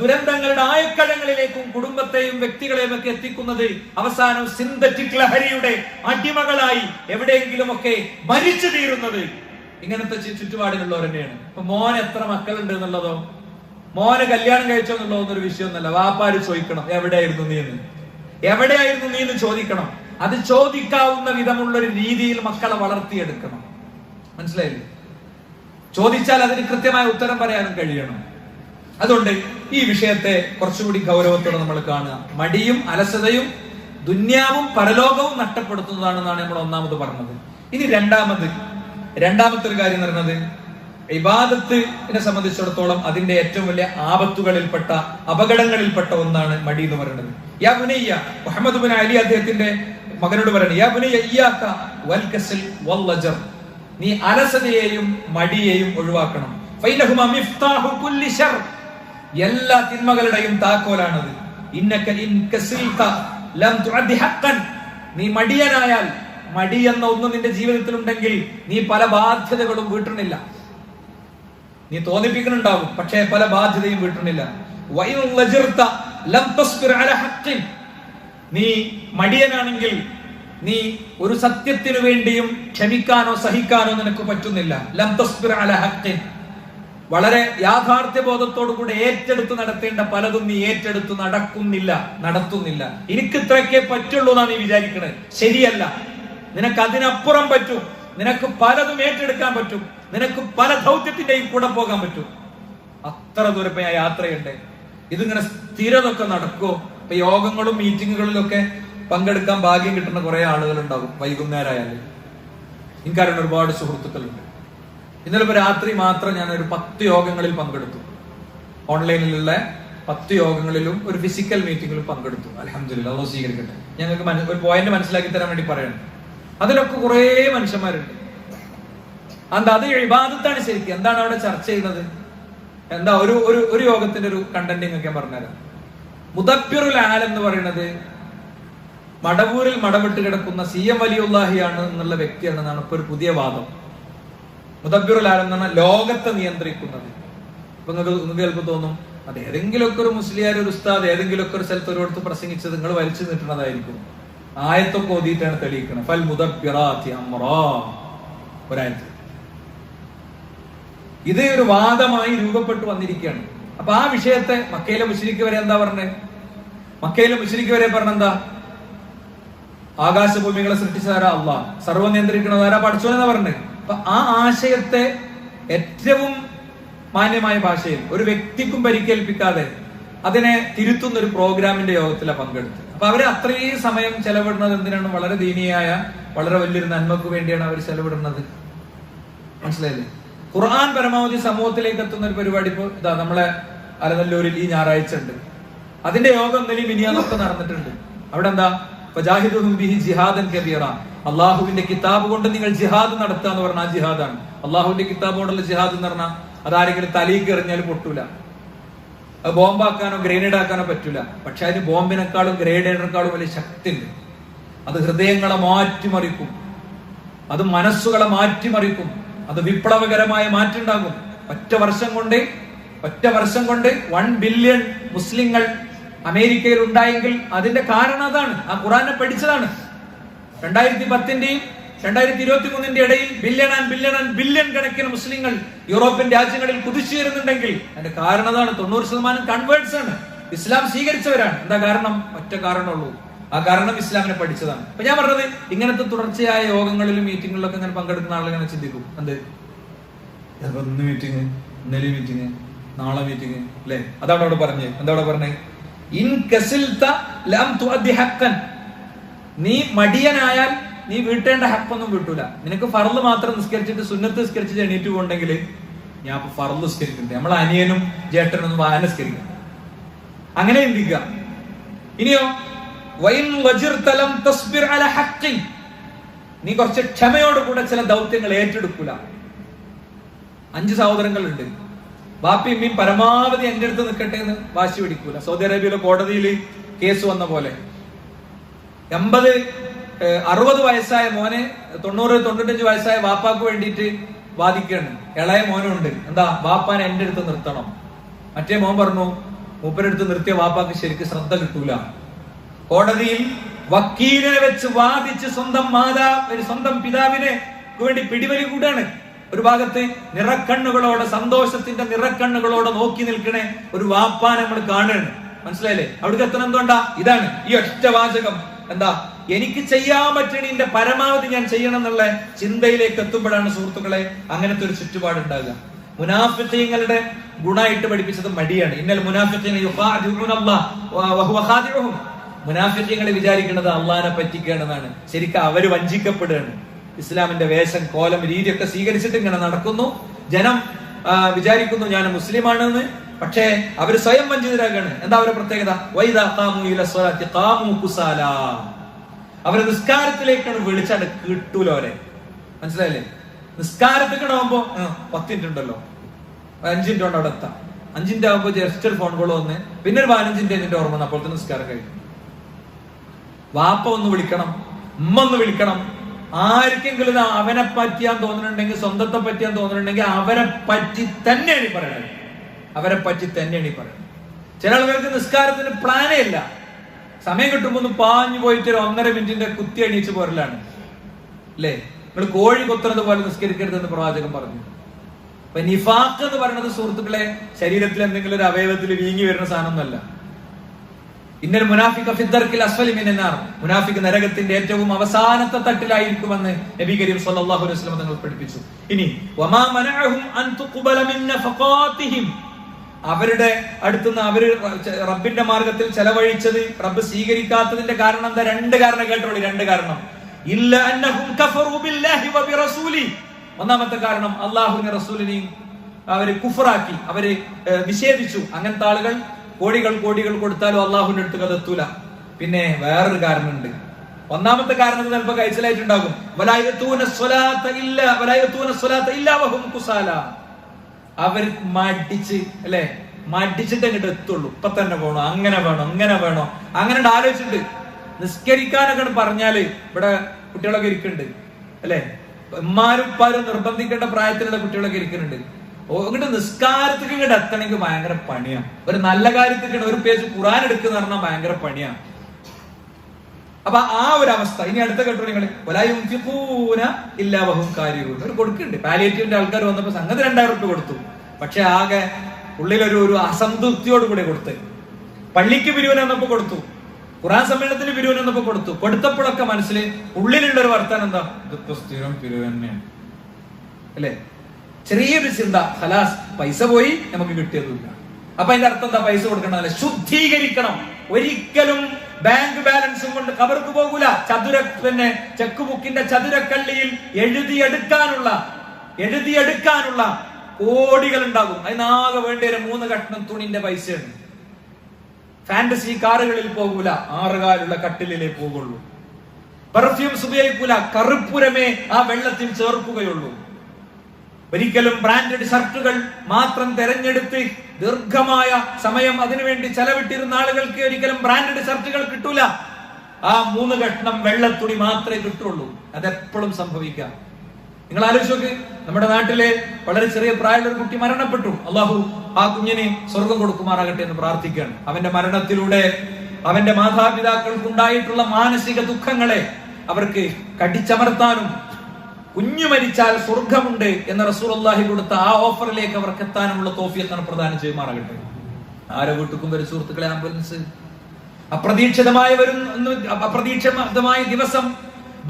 ദുരന്തങ്ങളുടെ ആയക്കടങ്ങളിലേക്കും കുടുംബത്തെയും വ്യക്തികളെയും ഒക്കെ എത്തിക്കുന്നത് അവസാനം സിന്തറ്റിക് ലഹരിയുടെ അടിമകളായി എവിടെയെങ്കിലുമൊക്കെ മരിച്ചു തീരുന്നത് ഇങ്ങനത്തെ ചുറ്റുപാടിലുള്ളവർ തന്നെയാണ്. ഇപ്പൊ മോൻ എത്ര മക്കളുണ്ട് എന്നുള്ളതോ മോനെ കല്യാണം കഴിച്ചോ എന്നുള്ളതോ എന്നൊരു വിഷയമൊന്നുമല്ല. വാപ്പാര് ചോദിക്കണം എവിടെയായിരുന്നു നീ എന്ന് ചോദിക്കണം. അത് ചോദിക്കാവുന്ന വിധമുള്ള ഒരു രീതിയിൽ മക്കളെ വളർത്തിയെടുക്കണം. മനസ്സിലായില്ലേ? ചോദിച്ചാൽ അതിന് കൃത്യമായ ഉത്തരം പറയാനും കഴിയണം. അതുകൊണ്ട് ഈ വിഷയത്തെ കുറച്ചുകൂടി ഗൗരവത്തോടെ നമ്മൾ കാണുക. മടിയും അലസതയും ദുന്യാവും പരലോകവും നഷ്ടപ്പെടുത്തുന്നതാണെന്നാണ് നമ്മൾ ഒന്നാമത് പറഞ്ഞത്. ഇനി രണ്ടാമത്തെ ഒരു കാര്യം എന്ന് പറയുന്നത്, ഇബാദത്തിനെ സംബന്ധിച്ചിടത്തോളം അതിന്റെ ഏറ്റവും വലിയ ആപത്തുകളിൽപ്പെട്ട അപകടങ്ങളിൽപ്പെട്ട ഒന്നാണ് മടി എന്ന് പറയുന്നത്. യാ ബുനയ്യ, മുഹമ്മദ് ബിൻ അലി അദ്ദേഹത്തിന്റെ മകനോട് പറയുന്നത്, യാ ബുനയ്യ ഇയ്യാക വൽ കസൽ വൽ ലജർ, നീ അലസതയെയും മടിയെയും ഒഴിവാക്കണം. ഫൈനഹുമാ മിഫ്താഹു കുല്ലി ശർ, എല്ലാ തിന്മകളുടെയും താക്കോലാണത്. ഇന്നക ഇൻ കസിൽത ലം തുഅദ്ദി ഹഖൻ, നീ മടിയനായാൽ, മടി എന്ന ഒന്ന് നിന്റെ ജീവിതത്തിൽ ഉണ്ടെങ്കിൽ നീ പല ബാധ്യതകളും വീട്ടണില്ല. നീ തോന്നിപ്പിക്കുന്നുണ്ടാവും, പക്ഷേ പല ബാധ്യതയും വീട്ടണില്ല. നീ മടിയനാണെങ്കിൽ നീ ഒരു സത്യത്തിനു വേണ്ടിയും ക്ഷമിക്കാനോ സഹിക്കാനോ നിനക്ക് പറ്റുന്നില്ല. ലം തസ്ബിർ അലാ ഹഖ്ഖിൻ, വളരെ യാഥാർത്ഥ്യബോധത്തോടു കൂടെ ഏറ്റെടുത്ത് നടത്തേണ്ട പലതും നീ ഏറ്റെടുത്ത് നടത്തുന്നില്ല. എനിക്ക് ഇത്രയൊക്കെ പറ്റുള്ളൂ എന്നാണ് നീ വിചാരിക്കണത്. ശരിയല്ല, നിനക്ക് അതിനപ്പുറം പറ്റും. നിനക്ക് പലതും ഏറ്റെടുക്കാൻ പറ്റും. നിനക്ക് പല ദൗത്യത്തിന്റെയും കൂടെ പോകാൻ പറ്റും. അത്ര ദൂരം ഞാൻ യാത്രയുണ്ട്. ഇതിങ്ങനെ സ്ഥിരതൊക്കെ നടക്കുമോ? ഇപ്പൊ യോഗങ്ങളും മീറ്റിങ്ങുകളിലും ഒക്കെ പങ്കെടുക്കാൻ ഭാഗ്യം കിട്ടുന്ന കുറെ ആളുകൾ ഉണ്ടാകും. വൈകുന്നേരമായാലും എനിക്കറിയുന്ന ഒരുപാട് സുഹൃത്തുക്കളുണ്ട്. ഇന്നലെ ഇപ്പൊ രാത്രി മാത്രം ഞാൻ ഒരു 10 യോഗങ്ങളിൽ പങ്കെടുത്തു. ഓൺലൈനിലുള്ള 10 യോഗങ്ങളിലും ഒരു ഫിസിക്കൽ മീറ്റിംഗിലും പങ്കെടുത്തു. അൽഹംദുലില്ലാഹ്, അല്ലാഹു സ്വീകരിക്കട്ടെ. ഞങ്ങൾക്ക് ഒരു പോയിന്റ് മനസ്സിലാക്കി തരാൻ വേണ്ടി പറയണം. അതിലൊക്കെ കുറെ മനുഷ്യന്മാരുണ്ട്. അത് ഇബാദത്താണ് ശരിക്കും. എന്താണ് അവിടെ ചർച്ച ചെയ്യുന്നത്? എന്താ ഒരു യോഗത്തിന്റെ ഒരു കണ്ടന്റിങ് ഒക്കെ പറഞ്ഞുതരാം. മുദബ്ബിറുൽ ആലം എന്ന് പറയുന്നത് മടവൂരിൽ മടവിട്ട് കിടക്കുന്ന CM വലിയുല്ലാഹിയാണ് എന്നുള്ള വ്യക്തിയാണെന്നാണ് ഇപ്പൊ ഒരു പുതിയ വാദം. മുദബ്ബിറുൽ ആലം എന്ന് പറഞ്ഞാൽ ലോകത്തെ നിയന്ത്രിക്കുന്നത്. ഇപ്പൊ നിങ്ങൾക്ക് ചിലപ്പോൾ തോന്നും, അത് ഏതെങ്കിലുമൊക്കെ ഒരു മുസ്ലിയാർ, ഒരു ഉസ്താദ് ഏതെങ്കിലുമൊക്കെ ഒരു സ്ഥലത്ത് ഒരിടത്ത് പ്രസംഗിച്ചത് നിങ്ങൾ വലിച്ചു നീട്ടുന്നതായിരിക്കും. ആയത്തൊക്കെ ഓതിയിട്ടാണ് തെളിയിക്കണം. ഫൽ മുദബ്ബിറാത്തി അംറാ, ഒരായത്ത്. ഇത് ഒരു വാദമായി രൂപപ്പെട്ടു വന്നിരിക്കുകയാണ്. അപ്പൊ ആ വിഷയത്തെ മക്കയിലെ മുശ്രിക്ക് വരെ എന്താ പറഞ്ഞത്? മക്കയിലെ മുശ്രിക്ക് വരെ പറഞ്ഞെന്താ? ആകാശഭൂമികളെ സൃഷ്ടിച്ചതാരാ? അള്ളാഹ്. സർവ്വം നിയന്ത്രിക്കുന്നതാരാ? പഠിച്ചോനെന്നാ പറഞ്ഞത്. അപ്പൊ ആ ആശയത്തെ ഏറ്റവും മാന്യമായ ഭാഷയിൽ ഒരു വ്യക്തിക്കും പരിക്കേൽപ്പിക്കാതെ അതിനെ തിരുത്തുന്ന ഒരു പ്രോഗ്രാമിന്റെ യോഗത്തിലാണ് പങ്കെടുത്തത്. അപ്പൊ അവര് അത്രയും സമയം ചെലവിടുന്നത് എന്തിനാണ്? വളരെ ദീനീയായ, വളരെ വലിയൊരു നന്മക്ക് വേണ്ടിയാണ് അവർ ചെലവിടുന്നത്. മനസ്സിലായില്ലേ? ഖുർആൻ പരമാവധി സമൂഹത്തിലേക്ക് എത്തുന്ന ഒരു പരിപാടി ഇപ്പൊ ഇതാ നമ്മളെ അലനല്ലൂരിൽ ഈ ഞായറാഴ്ച ഉണ്ട്. അതിന്റെ യോഗം ഇന്നലെയും മിനിയാന്നൊക്കെ നടന്നിട്ടുണ്ട്. അവിടെ എന്താ? ഫജാഹിദുഹും ബിഹി ജിഹാദൻ കബീറ, അള്ളാഹുവിന്റെ കിതാബ് കൊണ്ട് നിങ്ങൾ ജിഹാദ് നടത്തുക എന്ന് പറഞ്ഞാൽ ആ ജിഹാദാണ്. അള്ളാഹുവിന്റെ കിതാബ് കൊണ്ടുള്ള ജിഹാദ് എന്ന് പറഞ്ഞാൽ അതാരെങ്കിലും തലയ്ക്ക് എറിഞ്ഞാൽ പൊട്ടൂല. അത് ബോംബാക്കാനോ ഗ്രനേഡ് ആക്കാനോ പറ്റൂല. പക്ഷെ അതിന് ബോംബിനെക്കാളും ഗ്രനേഡിനെക്കാളും വലിയ ശക്തി ഉണ്ട്. അത് ഹൃദയങ്ങളെ മാറ്റിമറിക്കും. അത് മനസ്സുകളെ മാറ്റിമറിക്കും. അത് വിപ്ലവകരമായ മാറ്റുണ്ടാകും. ഒറ്റ വർഷം കൊണ്ട് 1 ബില്യൺ മുസ്ലിങ്ങൾ അമേരിക്കയിൽ ഉണ്ടായെങ്കിൽ അതിന്റെ കാരണം അതാണ്. ആ ഖുർആനെ പഠിച്ചതാണ്. 2010-ന്റെയും 2023-ന്റെ ഇടയിൽ ബില്യൺ കണക്കിന് മുസ്ലിങ്ങൾ യൂറോപ്യൻ രാജ്യങ്ങളിൽ കുതിച്ചുയരുന്നുണ്ടെങ്കിൽ അതിന്റെ കാരണം അതാണ്. 90% കൺവേർട്സ് ആണ്, ഇസ്ലാം സ്വീകരിച്ചവരാണ്. എന്താ കാരണം? ഒറ്റ കാരണമുള്ളൂ. ആ കാരണം ഇസ്ലാമിനെ പഠിച്ചതാണ്. അപ്പൊ ഞാൻ പറഞ്ഞത്, ഇങ്ങനത്തെ തുടർച്ചയായ യോഗങ്ങളിലും മീറ്റിങ്ങുകളിലൊക്കെ ഇങ്ങനെ പങ്കെടുക്കുന്ന ആളുകൾ ഇങ്ങനെ ചിന്തിക്കും, എന്ത് ഇന്ന് മീറ്റിംഗ്, ഇന്നലെ മീറ്റിംഗ്, നാളെ മീറ്റിംഗ്, അല്ലെ? അതാണ് അവിടെ പറഞ്ഞത്. എന്താ അവിടെ പറഞ്ഞത്? ഇൻ കസിൽത ലം തുഅദ്ദി ഹഖൻ, നീ മടിയനായാൽ നീ വീട്ടേണ്ട ഹക്കൊന്നും വീട്ടൂല. നിനക്ക് ഫർള് മാത്രം നിസ്കരിച്ചിട്ട് സുന്നത്ത് നിസ്കരിച്ചിട്ട് എണീറ്റ് പോകണ്ടെങ്കിൽ ഞാൻ ഇപ്പൊ ഫർള് നിസ്കരിക്കണ്ടേ, നമ്മളെ അനിയനും ജേട്ടനൊന്നും വാഹനം നിസ്കരിക്കണം, അങ്ങനെ ചിന്തിക്കുക. ഇനിയോ നീ കുറച്ച് ക്ഷമയോടുകൂടെ ചില ദൗത്യങ്ങൾ ഏറ്റെടുക്കൂല. 5 സഹോദരങ്ങളുണ്ട്. ബാപ്പി ഉമ്മയും പരമാവധി എന്റെ അടുത്ത് നിൽക്കട്ടെ എന്ന് വാശി പിടിക്കൂല. സൗദി അറേബ്യയിലെ കോടതിയിൽ കേസ് വന്ന പോലെ 60 വയസ്സായ മോനെ 90-95 വയസ്സായ വാപ്പാക്ക് വേണ്ടിയിട്ട് വാദിക്കുകയാണ്. ഇളയ മോനുണ്ട്, എന്താ വാപ്പാനെ എന്റെ അടുത്ത് നിർത്തണം. മറ്റേ മോൻ പറഞ്ഞു മൂപ്പരെടുത്ത് നിർത്തിയ വാപ്പാക്ക് ശരിക്കും ശ്രദ്ധ കിട്ടൂല. കോടതിയിൽ വക്കീലിനെ വെച്ച് വാദിച്ച് സ്വന്തം പിതാവിനെ വേണ്ടി പിടിവലി കൂടാണ്. ഒരു ഭാഗത്ത് നിറക്കണ്ണുകളോടെ, സന്തോഷത്തിന്റെ നിറക്കണ്ണുകളോടെ നോക്കി നിൽക്കണേ ഒരു വാപ്പാനെ നമ്മൾ കാണുകയാണ്. മനസ്സിലായില്ലേ? അവിടേക്ക് എത്തണം. എന്തുകൊണ്ടാ? ഇതാണ് ഈ ഒറ്റ വാചകം. എന്താ? എനിക്ക് ചെയ്യാൻ പറ്റണതിന്റെ പരമാവധി ഞാൻ ചെയ്യണം എന്നുള്ള ചിന്തയിലേക്ക് എത്തുമ്പോഴാണ് സുഹൃത്തുക്കളെ അങ്ങനത്തെ ഒരു ചുറ്റുപാട് ഉണ്ടാകുക. മുനാഫിഖീങ്ങളുടെ ഗുണമായിട്ട് പഠിപ്പിച്ചത് മടിയാണ്. ഇന്നൽ മുനാഫിഖീന യുഖാദിഊനല്ലാഹ് വഹുവ ഖാദിഉഹും. മുനാഫിഖീങ്ങൾ വിചാരിക്കുന്നത് അള്ളാഹിനെ പറ്റിക്കുകയാണെന്നാണ്. ശരിക്കും അവര് വഞ്ചിക്കപ്പെടുകയാണ്. ഇസ്ലാമിന്റെ വേഷം, കോലം, രീതിയൊക്കെ സ്വീകരിച്ചിട്ട് ഇങ്ങനെ നടക്കുന്നു. ജനം വിചാരിക്കുന്നു ഞാൻ മുസ്ലിമാണെന്ന്. പക്ഷേ അവര് സ്വയം വഞ്ചിതരാകാണ്. എന്താ അവരുടെ പ്രത്യേകത? വൈദാ ഖാമു ഇല സ്വലാത്തി ഖാമു കുസാലാ. അവരെ നിസ്കാരത്തിലേക്കാണ് വിളിച്ചാണ് കിട്ടൂല. അവരെ മനസ്സിലായില്ലേ? നിസ്കാരത്തിൽ ആവുമ്പോ 10 മിനിറ്റ് ഉണ്ടല്ലോ, 5 മിനിറ്റ് കൊണ്ട് അവിടെ എത്താം. 5 മിനിറ്റ് ആകുമ്പോ ജസ്റ്റ് ഒരു ഫോൺ കോൾ വന്ന് പിന്നെ ഒരു 15 മിനിറ്റ് ഓർമ്മ വന്നു. അപ്പോഴത്തെ നിസ്കാരം കഴിയും. വാപ്പ ഒന്ന് വിളിക്കണം, ഉമ്മ ഒന്ന് വിളിക്കണം. ആർക്കെങ്കിലും അവനെ പറ്റിയാൻ തോന്നുന്നുണ്ടെങ്കിൽ, സ്വന്തത്തെ പറ്റിയാൻ തോന്നുന്നുണ്ടെങ്കിൽ അവരെ പറ്റി തന്നെയാണ് ഈ പറയണത്. അവരെ പറ്റി തന്നെയാണ് ഈ പറയുന്നത്. ചില ആളുകൾക്ക് നിസ്കാരത്തിന് പ്ലാനേ ഇല്ല. സമയം കിട്ടുമ്പോ ഒന്ന് പാഞ്ഞു പോയിട്ട് ഒരു 1.5 മിനിറ്റിന്റെ കുത്തി എണീച്ച് പോരലാണ് അല്ലേ? നിങ്ങൾ കോഴി കൊത്തുന്നത് പോലെ നിസ്കരിക്കരുതെന്ന് പ്രവാചകൻ പറഞ്ഞു. അപ്പൊ നിഫാഖ് എന്ന് പറയുന്നത് സുഹൃത്തുക്കളെ ശരീരത്തിൽ എന്തെങ്കിലും ഒരു അവയവത്തിൽ വീങ്ങി വരുന്ന സാധനമൊന്നുമല്ല. ഇന്നൽ മുനാഫിഖ ഫി ദർക്കിൽ അസ്ഫലി മിനന്നാർ. മുനാഫിഖ് നരകത്തിന്റെ ഏറ്റവും അവസാനത്തെ തട്ടിലായിരിക്കുമെന്ന് നബി കരീം സല്ലല്ലാഹു അലൈഹി വസല്ലം തങ്ങൾ പഠിപ്പിച്ചു. ഇനി വമാ മനഅഹും അൻ തുഖ്ബല മിൻ നഫഖാതിഹിം. അവരുടെ അടുത്തുനിന്ന് അവര് റബ്ബിന്റെ മാർഗത്തിൽ ചെലവഴിച്ചത് റബ്ബ് സ്വീകരിക്കാത്തതിന്റെ കാരണം എന്താ? 2 കാരണം കേട്ടോളൂ. 2 കാരണം. ഇല്ല അന്നഹും കഫറു ബില്ലാഹി വബിറസൂലി. ഒന്നാമത്തെ കാരണം അല്ലാഹുവിനെ റസൂലിനെയും അവര് കുഫറാക്കി, അവര് നിഷേധിച്ചു. അങ്ങനത്തെ ആളുകൾ കോടികൾ കൊടുത്താലും അള്ളാഹുവിന്റെ അടുത്ത് കതെത്തൂല. പിന്നെ വേറൊരു കാരണമുണ്ട്. ഒന്നാമത്തെ കാരണം ചിലപ്പോ കഴിച്ചലായിട്ടുണ്ടാകും. അവർ മടിച്ച് അല്ലെ, മടിച്ചിട്ട് അങ്ങോട്ട് എത്തുള്ളൂ. ഇപ്പൊ തന്നെ വേണോ, അങ്ങനെ വേണോ, അങ്ങനെ ആലോചിച്ചിട്ട് നിസ്കരിക്കാനൊക്കെ പറഞ്ഞാല് ഇവിടെ കുട്ടികളൊക്കെ ഇരിക്കുന്നുണ്ട് അല്ലെ. ഉമ്മാരും ഉപ്പാരും നിർബന്ധിക്കേണ്ട പ്രായത്തിലുള്ള കുട്ടികളൊക്കെ ഇരിക്കുന്നുണ്ട്. ഇങ്ങോട്ട് നിസ്കാരത്തേക്ക് ഇങ്ങോട്ട് എത്തണമെങ്കിൽ ഭയങ്കര പണിയാണ്. ഒരു നല്ല കാര്യത്തേക്ക് ഒരു പേജ് ഖുർആൻ എടുക്കുന്ന പറഞ്ഞാൽ ഭയങ്കര പണിയാണ്. അപ്പൊ ആ ഒരു അവസ്ഥ. ഇനി അടുത്ത കേട്ടോ നിങ്ങൾ ഒരു കൊടുക്കുന്നുണ്ട്. പാലിയേറ്റീവിന്റെ ആൾക്കാർ വന്നപ്പോ സംഗതി 2000 രൂപ കൊടുത്തു. പക്ഷെ ആകെ ഉള്ളിലൊരു അസംതൃപ്തിയോട് കൂടെ കൊടുത്ത്. പള്ളിക്ക് പിരിവിന് വന്നപ്പോ കൊടുത്തു, ഖുർആൻ സമ്മേളനത്തിന് പിരിവിന് വന്നപ്പോ കൊടുത്തു. കൊടുത്തപ്പോഴൊക്കെ മനസ്സിൽ ഉള്ളിലുള്ള ഒരു വർത്താനം എന്താ? ഇതിപ്പോ സ്ഥിരം പിരിവ് തന്നെയാണ് അല്ലെ. ചെറിയൊരു ചിന്ത, ഖലാസ് പൈസ പോയി, നമുക്ക് കിട്ടിയതില്ല. അപ്പൊ അതിന്റെ അർത്ഥം എന്താ? പൈസ കൊടുക്കണമല്ലേ, ശുദ്ധീകരിക്കണം. ഒരിക്കലും ബാങ്ക് ബാലൻസും കൊണ്ട് കബർക്ക് പോകൂല. പിന്നെ ചെക്ക് ബുക്കിന്റെ ചതുരക്കള്ളിയിൽ എഴുതിയെടുക്കാനുള്ള കോടികൾ ഉണ്ടാകും. അതിനാകെ വേണ്ടി ഒരു 3 കഷ്ണം തുണിന്റെ പൈസയാണ്. ഫാന്റസി കാറുകളിൽ പോകൂല, 6 കാലുള്ള കട്ടിലേ പോകുള്ളൂ. പെർഫ്യൂംസ് ഉപയോഗിക്കൂല, കറുപ്പുരമേ ആ വെള്ളത്തിൽ ചേർക്കുകയുള്ളൂ. ഒരിക്കലും ബ്രാൻഡഡ് ഷർട്ടുകൾ മാത്രം തെരഞ്ഞെടുത്ത് ദീർഘമായ സമയം അതിനുവേണ്ടി ചെലവിട്ടിരുന്ന ആളുകൾക്ക് ഒരിക്കലും ബ്രാൻഡഡ് ഷർട്ടുകൾ കിട്ടൂല. ആ 3 കഷ്ണം വെള്ളത്തുണി മാത്രമേ കിട്ടുള്ളൂ. അതെപ്പോഴും സംഭവിക്കാം. നിങ്ങൾ ആലോചിച്ച് നോക്ക്. നമ്മുടെ നാട്ടിലെ വളരെ ചെറിയ പ്രായമുള്ള ഒരു കുട്ടി മരണപ്പെട്ടു. അള്ളാഹു ആ കുഞ്ഞിന് സ്വർഗം കൊടുക്കുമാറാകട്ടെ എന്ന് പ്രാർത്ഥിക്കുകയാണ്. അവന്റെ മരണത്തിലൂടെ അവന്റെ മാതാപിതാക്കൾക്കുണ്ടായിട്ടുള്ള മാനസിക ദുഃഖങ്ങളെ അവർക്ക് കടിച്ചമർത്താനും കുഞ്ഞു മരിച്ചാൽ സ്വർഗമുണ്ട് എന്ന റസൂലുള്ളാഹി കൊടുത്ത ആ ഓഫറിലേക്ക് അവർക്ക് എത്താനുമുള്ള തൗഫീഖ് പ്രദാനം ചെയ്യുമാറാകട്ടെ. ആരെ വീട്ടുക്കും വരും സുഹൃത്തുക്കളെ ആംബുലൻസ്. അപ്രതീക്ഷിതമായ ദിവസം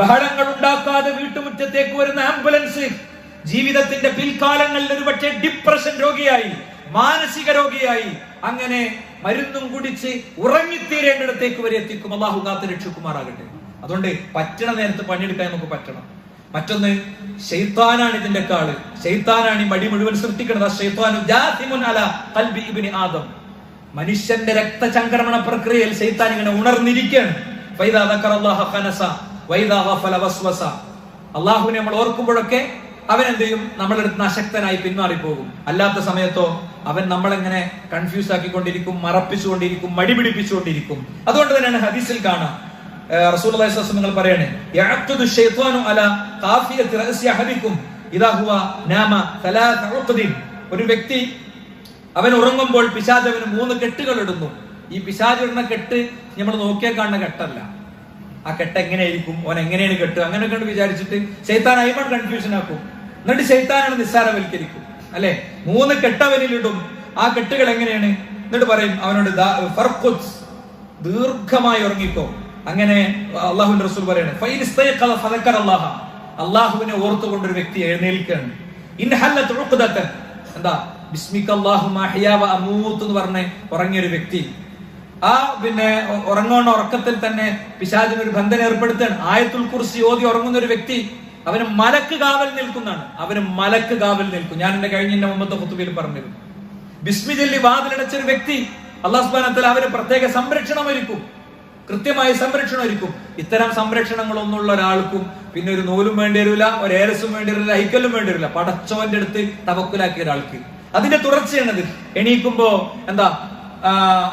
ബഹളങ്ങൾ ഉണ്ടാക്കാതെ വീട്ടുമുറ്റത്തേക്ക് വരുന്ന ആംബുലൻസ് ജീവിതത്തിന്റെ പിൽക്കാലങ്ങളിൽ ഒരുപക്ഷെ ഡിപ്രഷൻ രോഗിയായി, മാനസിക രോഗിയായി, അങ്ങനെ മരുന്നും കുടിച്ച് ഉറങ്ങിത്തീരേണ്ടിടത്തേക്ക് വരെ എത്തിക്കും. അല്ലാഹു കാത്ത് രക്ഷിക്കുമാറാകട്ടെ. അതുകൊണ്ട് പറ്റണ നേരത്ത് പണിയെടുക്കാൻ നമുക്ക് പറ്റണം. മറ്റൊന്ന്, ശൈത്താനാണ് ഇതിന്റെ കാള്. ശൈത്താനാണ് ഈ മടി മുഴുവൻ സൃഷ്ടിക്കുന്നത്. ആദം, മനുഷ്യന്റെ രക്തചംക്രമണ പ്രക്രിയയിൽ ശൈത്താൻ ഇങ്ങനെ ഉണർന്നിരിക്കുകയാണ്. അള്ളാഹുവിനെ നമ്മൾ ഓർക്കുമ്പോഴൊക്കെ അവൻ എന്ത് ചെയ്യും? നമ്മളെടുത്ത് അശക്തനായി പിന്മാറിപ്പോകും. അല്ലാത്ത സമയത്തോ അവൻ നമ്മളെങ്ങനെ കൺഫ്യൂസ് ആക്കിക്കൊണ്ടിരിക്കും, മറപ്പിച്ചുകൊണ്ടിരിക്കും, മടി പിടിപ്പിച്ചുകൊണ്ടിരിക്കും. അതുകൊണ്ട് തന്നെയാണ് ഹദീസിൽ കാണാം, റസൂലുള്ളാഹി സ്വല്ലല്ലാഹു അലൈഹി വസല്ലം പറയാണ്, യഅഖദു ശൈത്വാനു അലാ ഖാഫിയത്തി റഅസി അഹദികും ഇദാ ഹുവ നാമ തലാത ഉഖദിൻ. ഒരു വ്യക്തി അവൻ ഉറങ്ങുമ്പോൾ പിശാച് അവന് 3 കെട്ടുകൾ ഇടുന്നു. ഈ പിശാച് ഇടുന്ന കെട്ട് നമ്മൾ നോക്കിയാൽ കാണുന്ന കെട്ടല്ല. ആ കെട്ട് എങ്ങനെയായിരിക്കും, ഓൻ എങ്ങനെയാണ് കെട്ട്, അങ്ങനെ കണ്ട് വിചാരിച്ചിട്ട് ശൈത്താൻ അയ്മൺ കൺഫ്യൂഷൻ ആക്കും. എന്നിട്ട് ശൈത്താനാണ് നിസ്സാരവൽക്കരിക്കും അല്ലെ. 3 കെട്ടവനിലിടും. ആ കെട്ടുകൾ എങ്ങനെയാണ്? എന്നിട്ട് പറയും അവനോട് ദീർഘമായി ഉറങ്ങിക്കോ. അങ്ങനെ അള്ളാഹുവിന്റെ റസൂൽ പറയാണ്, അള്ളാഹുവിനെ ഓർത്തുകൊണ്ടൊരു വ്യക്തി എഴുന്നേൽക്കുകയാണ്. എന്താ ബിസ്മിക അല്ലാഹുമ്മ അഹ്യാ വ അമൂത്ത് എന്ന് പറഞ്ഞ് ഉറങ്ങിയൊരു വ്യക്തി, ആ ഉറങ്ങുന്ന ഉറക്കത്തിൽ തന്നെ പിശാചിന് ഒരു ബന്ധനം ഏർപ്പെടുത്തുകയാണ്. ആയത്തുൽ കുർസി ഓതി ഉറങ്ങുന്ന ഒരു വ്യക്തി അവന് മലക്ക് കാവൽ നിൽക്കുന്നതാണ്. അവന് മലക്ക് കാവൽ നിൽക്കും. ഞാൻ എന്റെ കഴിഞ്ഞ മുമ്പത്തെ ഖുതുബയിൽ പറഞ്ഞിരുന്നു. ബിസ്മി ചൊല്ലി വാതിലടച്ച ഒരു വ്യക്തി അല്ലാഹു സുബ്ഹാനഹു വ തആല അവന് പ്രത്യേക സംരക്ഷണം ഒരുക്കും, കൃത്യമായ സംരക്ഷണം ഒരുക്കും. ഇത്തരം സംരക്ഷണങ്ങളൊന്നും ഉള്ള ഒരാൾക്കും പിന്നെ ഒരു നൂലും വേണ്ടി വരില്ല, ഒരു ഏലസും വേണ്ടി വരില്ല, ഐക്കലും വേണ്ടി വരില്ല. പടച്ചോന്റെ അടുത്ത് തവക്കുലാക്കിയ ഒരാൾക്ക് അതിന്റെ തുടർച്ചയാണത്. എണീക്കുമ്പോ എന്താ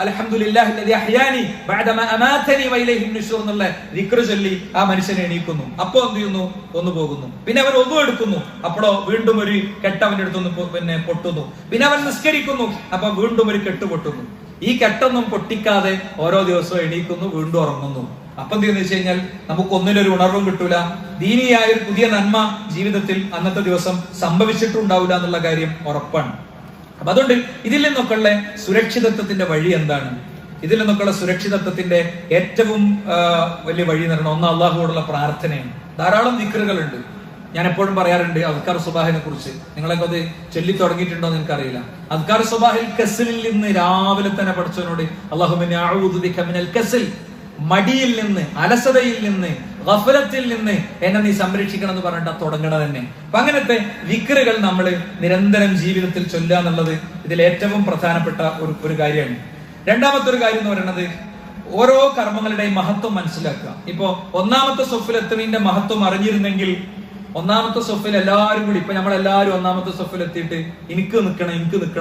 അൽഹംദുലില്ലാഹി അല്ലദീ അഹ്യാനി ബഅദമാ അമാതനി വഇലൈഹി നുശൂർ എന്നുള്ള ദിക്ർ ചൊല്ലി ആ മനുഷ്യൻ എണീക്കുന്നു. അപ്പോ എന്ത് ചെയ്യുന്നു? ഒന്ന് പോകുന്നു. പിന്നെ അവൻ ഒന്നു എടുക്കുന്നു. അപ്പോഴോ വീണ്ടും ഒരു കെട്ട് അവന്റെ അടുത്തുനിന്ന് പൊട്ടുന്നു. പിന്നെ അവൻ നിസ്കരിക്കുന്നു. അപ്പൊ വീണ്ടും ഒരു കെട്ട് പൊട്ടുന്നു. ഈ കെട്ടൊന്നും പൊട്ടിക്കാതെ ഓരോ ദിവസവും എണീക്കുന്നു, വീണ്ടും ഉറങ്ങുന്നു. അപ്പൊ എന്ത് ചെയ്യുന്ന വെച്ച് കഴിഞ്ഞാൽ നമുക്ക് ഒന്നിനൊരു ഉണർവും കിട്ടൂല. ദീനിയായ ഒരു പുതിയ നന്മ ജീവിതത്തിൽ അന്നത്തെ ദിവസം സംഭവിച്ചിട്ടുണ്ടാവില്ല എന്നുള്ള കാര്യം ഉറപ്പാണ്. അപ്പൊ അതുകൊണ്ട് ഇതിൽ നിന്നൊക്കെയുള്ള സുരക്ഷിതത്വത്തിന്റെ വഴി എന്താണ്? ഇതിൽ നിന്നൊക്കെയുള്ള സുരക്ഷിതത്വത്തിന്റെ ഏറ്റവും വലിയ വഴി എന്ന് പറഞ്ഞാൽ ഒന്ന് അള്ളാഹുവോടുള്ള പ്രാർത്ഥനയാണ്. ധാരാളം ദിക്റുകളുണ്ട്. ഞാൻ എപ്പോഴും പറയാറുണ്ട് അദ്കാർ സുബാഹിനെ കുറിച്ച്. നിങ്ങളൊക്കെ അത് ചൊല്ലി തുടങ്ങിയിട്ടുണ്ടോ എന്ന് എനിക്കറിയില്ല. അദ്കാർ സുബാഹിൽ കസിലിൽ നിന്ന് രാവിലെ തന്നെ പഠിച്ചവനോട് അല്ലാഹുമ്മ അഊദു ബിക മിനൽ കസിൽ, മടിയിൽ നിന്ന്, അലസതയിൽ നിന്ന്, ഗഫലത്തിൽ നിന്ന് എന്നെ നീ സംരക്ഷിക്കണം എന്ന് പറഞ്ഞിട്ട് തുടങ്ങണത് തന്നെ. അപ്പൊ അങ്ങനത്തെ ദിക്റുകൾ നമ്മൾ നിരന്തരം ജീവിതത്തിൽ ചൊല്ലുക എന്നുള്ളത് ഇതിൽ ഏറ്റവും പ്രധാനപ്പെട്ട ഒരു കാര്യമാണ്. രണ്ടാമത്തെ ഒരു കാര്യം എന്ന് പറയുന്നത് ഓരോ കർമ്മങ്ങളുടെയും മഹത്വം മനസ്സിലാക്കുക. ഇപ്പോ ഒന്നാമത്തെ സൊഫിൽ എത്തുന്നതിന്റെ മഹത്വം അറിഞ്ഞിരുന്നെങ്കിൽ ഒന്നാമത്തെ സൊഫിൽ എല്ലാവരും കൂടി ഇപ്പൊ നമ്മളെല്ലാവരും ഒന്നാമത്തെ സൊഫിൽ എത്തിയിട്ട് എനിക്ക് നിൽക്കണം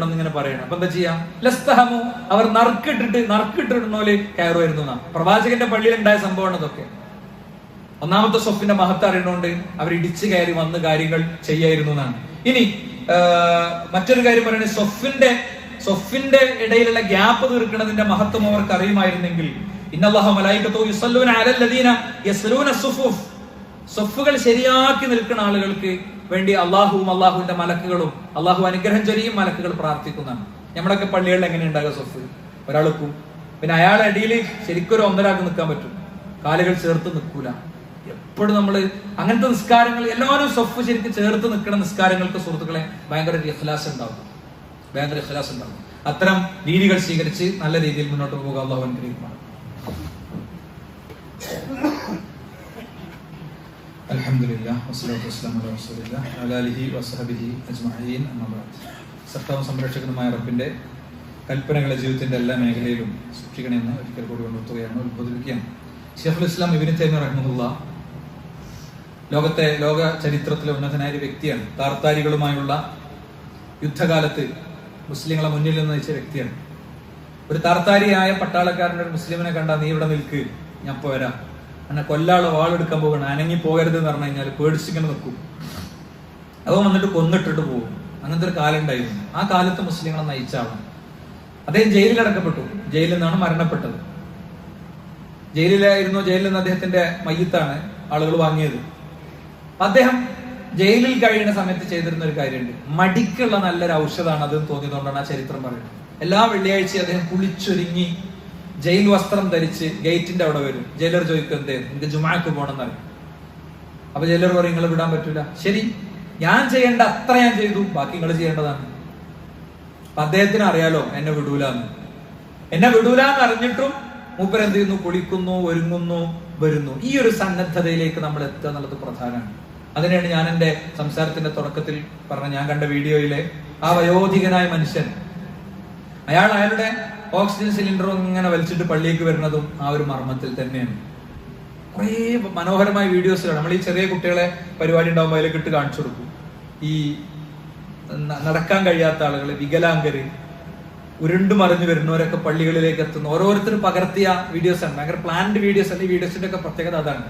എന്ന് ഇങ്ങനെ പറയണം. അപ്പൊ എന്താ ചെയ്യാം? ലസ്തഹമു, അവർ നറുക്കിട്ടിടുന്നോല് കയറുമായിരുന്നു എന്നാ പ്രവാചകന്റെ പള്ളിയിൽ ഉണ്ടായ സംഭവമാണ് ഇതൊക്കെ. ഒന്നാമത്തെ സൊഫിന്റെ മഹത്വം അറിയണോണ്ട് അവർ ഇടിച്ചു കയറി വന്ന് കാര്യങ്ങൾ ചെയ്യായിരുന്നു എന്നാണ്. ഇനി മറ്റൊരു കാര്യം പറയുന്നത് സൊഫിന്റെ ഇടയിലുള്ള ഗ്യാപ്പ് തീർക്കുന്നതിന്റെ മഹത്വം അവർക്ക് അറിയുമായിരുന്നെങ്കിൽ ഇന്നല്ലാഹു മലായികത്തുഹു യുസല്ലൂന അലൽ ലദീന യസ്ലൂന സുഫൂഫ്, സൊഫുകൾ ശരിയാക്കി നിൽക്കുന്ന ആളുകൾക്ക് വേണ്ടി അള്ളാഹുവും അള്ളാഹുവിന്റെ മലക്കുകളും, അള്ളാഹു അനുഗ്രഹം ചൊരിയും മലക്കുകൾ പ്രാർത്ഥിക്കുന്നതാണ്. നമ്മളൊക്കെ പള്ളികളിൽ എങ്ങനെ ഉണ്ടാകുക? സൊഫ് ഒരാൾക്കും പിന്നെ അയാളെ അടിയിൽ ശരിക്കൊരു ഒന്നരാൾക്ക് നിൽക്കാൻ പറ്റും, കാലുകൾ ചേർത്ത് നിൽക്കൂല. എപ്പോഴും നമ്മള് അങ്ങനത്തെ നിസ്കാരങ്ങൾ എല്ലാവരും സൊഫ് ശരിക്കും ചേർത്ത് നിൽക്കുന്ന നിസ്കാരങ്ങൾക്ക് സുഹൃത്തുക്കളെ ഭയങ്കര ഇഖ്ലാസ് ഉണ്ടാവും. അത്തരം രീതികൾ സ്വീകരിച്ച് നല്ല രീതിയിൽ മുന്നോട്ട് പോകുക അള്ളാഹു അനുഗ്രഹിക്കുമാണ്. അൽഹംദുലില്ലാഹ് വസ്സലാത്തു വസ്സലാമു അലാ റസൂലില്ലാഹി വഅലാ ആലിഹി വസ്സഹബിഹി അജ്മഈൻ. അമ്മാ ബഅദ്. സൃഷ്ടാവും സംരക്ഷകനുമായ റബ്ബിന്റെ കൽപ്പനകളെ ജീവിതത്തിന്റെ എല്ലാ മേഖലയിലും സൂക്ഷിക്കണമെന്ന് ഒരിക്കൽ കൂടി ഉണർത്തുകയാണ്, ഉത്ബോധിപ്പിക്കുകയാണ്. ശൈഖുൽ ഇസ്ലാം ഇബ്നു തൈമിയ്യ റഹിമഹുല്ലാഹ് ലോക ചരിത്രത്തിലെ ഉന്നതനായ ഒരു വ്യക്തിയാണ്. താർത്താരികളുമായുള്ള യുദ്ധകാലത്ത് മുസ്ലിങ്ങളെ മുന്നിൽ നിന്ന് നയിച്ച വ്യക്തിയാണ്. ഒരു താർത്താരിയായ പട്ടാളക്കാരൻ്റെ ഒരു മുസ്ലിമിനെ കണ്ടാൽ നീ ഇവിടെ നിൽക്ക്, ഞാൻ ഇപ്പൊ വരാം, അങ്ങനെ കൊല്ലാളെ വാളെടുക്കാൻ പോകണം, അനങ്ങി പോകരുത് എന്ന് പറഞ്ഞു കഴിഞ്ഞാൽ പേടിച്ചിങ്ങനെ നിൽക്കും. അവൻ വന്നിട്ട് കൊന്നിട്ടിട്ട് പോകും. അങ്ങനത്തെ ഒരു കാലം ഉണ്ടായിരുന്നു. ആ കാലത്ത് മുസ്ലിങ്ങളെ നയിച്ച ആളാണ്. അദ്ദേഹം ജയിലിൽ അടക്കപ്പെട്ടു. ജയിലിൽ നിന്നാണ് മരണപ്പെട്ടത്. ജയിലിൽ നിന്ന് അദ്ദേഹത്തിന്റെ മയ്യത്താണ് ആളുകൾ വാങ്ങിയത്. അദ്ദേഹം ജയിലിൽ കഴിയുന്ന സമയത്ത് ചെയ്തിരുന്ന ഒരു കാര്യമുണ്ട്. മടിക്കുള്ള നല്ലൊരു ഔഷധമാണ് അത് തോന്നിയതുകൊണ്ടാണ് ആ ചരിത്രം പറയുന്നത്. എല്ലാ വെള്ളിയാഴ്ചയും അദ്ദേഹം കുളിച്ചൊരുങ്ങി ജയിൽ വസ്ത്രം ധരിച്ച് ഗേറ്റിന്റെ അവിടെ വരും. ജയിലർ ചോദിക്കും എന്തേ എനിക്ക് ജുമാക്ക് പോകണം എന്നറിയും. അപ്പൊ ജയിലർ പറയും നിങ്ങൾ വിടാൻ പറ്റൂല. ശരി, ഞാൻ ചെയ്യേണ്ട അത്ര ഞാൻ ചെയ്തു, ബാക്കി നിങ്ങൾ ചെയ്യേണ്ടതാണ്. അപ്പൊ അദ്ദേഹത്തിന് അറിയാലോ എന്നെ വിടൂലെന്ന് അറിഞ്ഞിട്ടും മൂപ്പർ എന്ത് ചെയ്യുന്നു? കുളിക്കുന്നു, ഒരുങ്ങുന്നു, വരുന്നു. ഈ ഒരു സന്നദ്ധതയിലേക്ക് നമ്മൾ എത്തുക എന്നുള്ളത് പ്രധാനമാണ്. അതിനാണ് ഞാൻ എന്റെ സംസാരത്തിന്റെ തുടക്കത്തിൽ പറഞ്ഞ ഞാൻ കണ്ട വീഡിയോയിലെ ആ വയോധികനായ മനുഷ്യൻ, അയാളുടെ ഓക്സിജൻ സിലിണ്ടറും ഇങ്ങനെ വലിച്ചിട്ട് പള്ളിയിലേക്ക് വരുന്നതും ആ ഒരു മർമ്മത്തിൽ തന്നെയാണ്. കുറേ മനോഹരമായ വീഡിയോസ് നമ്മൾ ഈ ചെറിയ കുട്ടികളെ പരിപാടി ഉണ്ടാകുമ്പോൾ അതിലേക്ക് ഇട്ട് കാണിച്ചു കൊടുക്കും. ഈ നടക്കാൻ കഴിയാത്ത ആളുകൾ, വികലാംഗര്, ഉരുണ്ടു മറിഞ്ഞു വരുന്നവരൊക്കെ പള്ളികളിലേക്ക് എത്തുന്നു. ഓരോരുത്തരും പകർത്തിയ വീഡിയോസ് ആണ്. ഭയങ്കര പ്ലാൻഡ് വീഡിയോസ് അല്ല. ഈ വീഡിയോസിന്റെ ഒക്കെ പ്രത്യേകത അതാണ്.